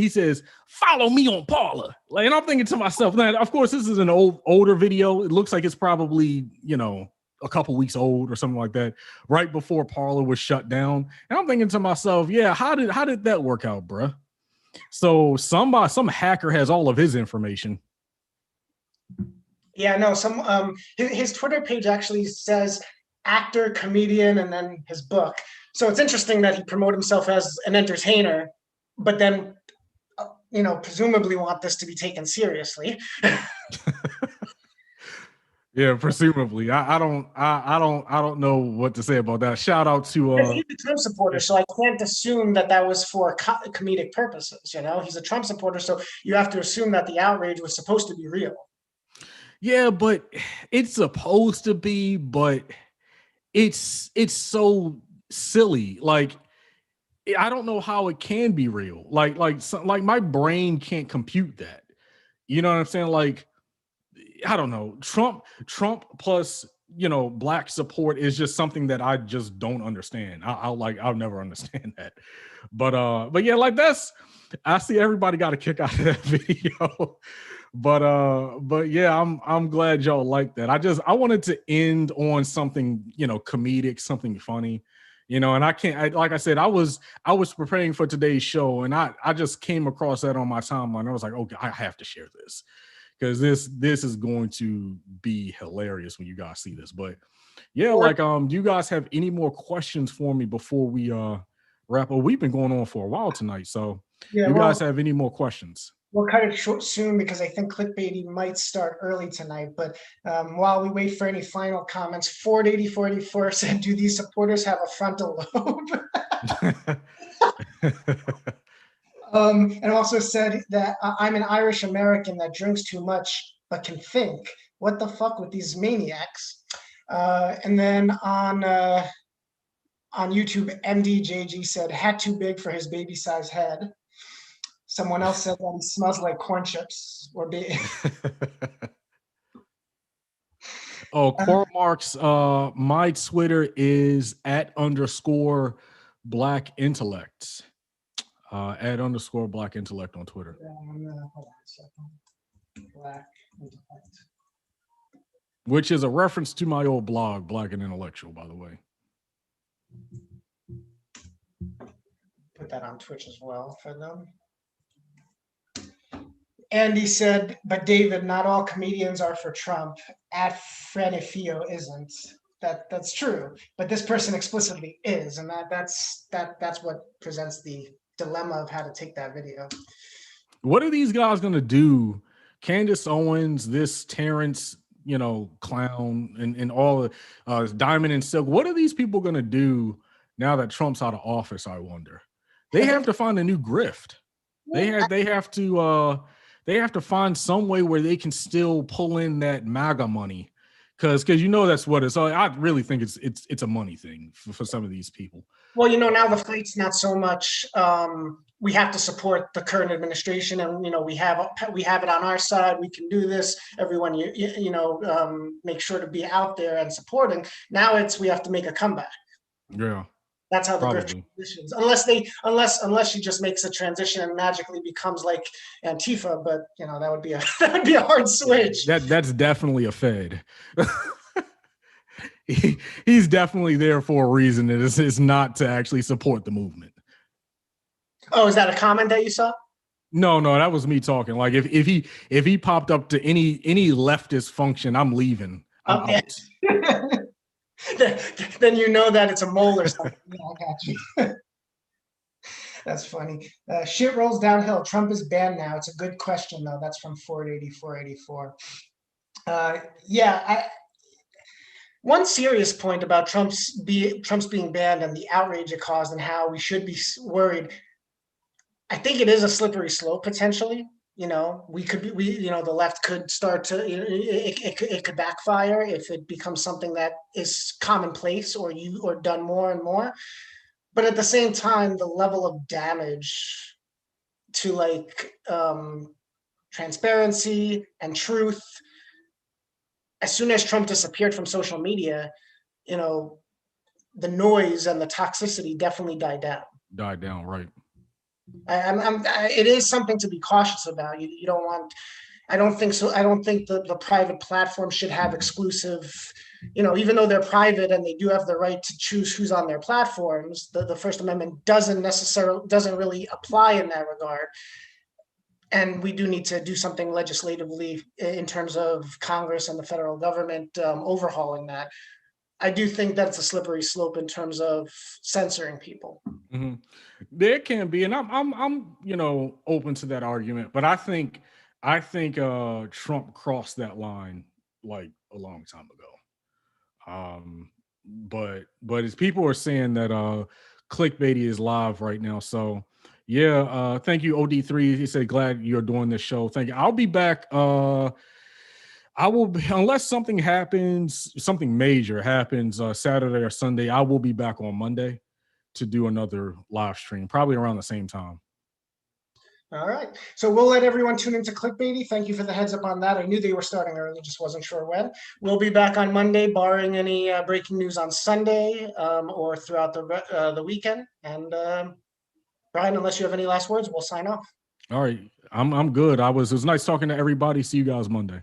he says, "Follow me on Parler." Like, and I'm thinking to myself, now, of course, this is an older video. It looks like it's probably, a couple weeks old or something like that, right before Parler was shut down. And I'm thinking to myself, yeah, how did that work out, bruh? So some hacker has all of his information. Yeah, no, his Twitter page actually says actor, comedian, and then his book. So it's interesting that he promoted himself as an entertainer, but then, presumably want this to be taken seriously. Yeah, presumably. I don't know what to say about that. Shout out to he's a Trump supporter, so I can't assume that was for comedic purposes. He's a Trump supporter, so you have to assume that the outrage was supposed to be real. Yeah, but it's supposed to be, but it's so silly. Like, I don't know how it can be real. Like my brain can't compute that. You know what I'm saying? Like, I don't know. Trump plus, black support is just something that I just don't understand. I'll never understand that. But yeah, like I see everybody got a kick out of that video. But yeah, I'm glad y'all like that. I wanted to end on something, comedic, something funny, and like I said, I was preparing for today's show, and I just came across that on my timeline. I was like, oh, I have to share this, because this is going to be hilarious when you guys see this. But yeah, do you guys have any more questions for me before we wrap up? We've been going on for a while tonight, so you guys have any more questions? We'll cut it short soon because I think Clickbaity might start early tonight. But while we wait for any final comments, Ford 8484 said, "Do these supporters have a frontal lobe?" And also said that I'm an Irish American that drinks too much but can think. What the fuck with these maniacs? And then on YouTube, MDJG said, "Hat too big for his baby-sized head." Someone else said that he smells like corn chips or Oh, Cormark's my Twitter is @_black intellect. @_black intellect on Twitter. Hold on a second. Black intellect. Which is a reference to my old blog, Black and Intellectual, by the way. Put that on Twitch as well for them. Andy said, "But David, not all comedians are for Trump. @Fredifio isn't." That's true, but this person explicitly is, and that's what presents the dilemma of how to take that video. What are these guys gonna do? Candace Owens, this Terrence, clown, and all Diamond and Silk. What are these people gonna do now that Trump's out of office? I wonder. They have to find a new grift. They have to find some way where they can still pull in that MAGA money, because that's what it's. So I really think it's a money thing for some of these people. Well, now the fight's not so much. We have to support the current administration, and we have it on our side. We can do this. Everyone, make sure to be out there and supporting. Now we have to make a comeback. Yeah. That's how the grift transitions. Unless she just makes a transition and magically becomes like Antifa, but that would be a hard switch. That's definitely a fed. He's definitely there for a reason. It's not to actually support the movement. Oh, is that a comment that you saw? No, that was me talking. Like if he popped up to any leftist function, I'm leaving. I'm out. Then that it's a mole or something. Yeah, I got you. That's funny. Shit rolls downhill. Trump is banned now. It's a good question, though. That's from 48484. One serious point about Trump's being banned and the outrage it caused and how we should be worried. I think it is a slippery slope potentially. the left could start to, it could backfire if it becomes something that is commonplace or done more and more. But at the same time, the level of damage to transparency and truth, as soon as Trump disappeared from social media, the noise and the toxicity definitely died down. Right. It is something to be cautious about. You don't want. I don't think so. I don't think the private platform should have exclusive. Even though they're private and they do have the right to choose who's on their platforms, the First Amendment doesn't really apply in that regard. And we do need to do something legislatively in terms of Congress and the federal government overhauling that. I do think that's a slippery slope in terms of censoring people. Mm-hmm. There can be, and I'm open to that argument, but I think Trump crossed that line like a long time ago. But as people are saying that clickbaity is live right now, so yeah. Thank you, OD3. He said glad you're doing this show. Thank you. I'll be back. I will be, unless something major happens Saturday or Sunday, I will be back on Monday to do another live stream, probably around the same time. All right. So we'll let everyone tune into Clickbaity. Thank you for the heads up on that. I knew they were starting early, just wasn't sure when. We'll be back on Monday, barring any breaking news on Sunday or throughout the weekend. And Brian, unless you have any last words, we'll sign off. All right. I'm good. It was nice talking to everybody. See you guys Monday.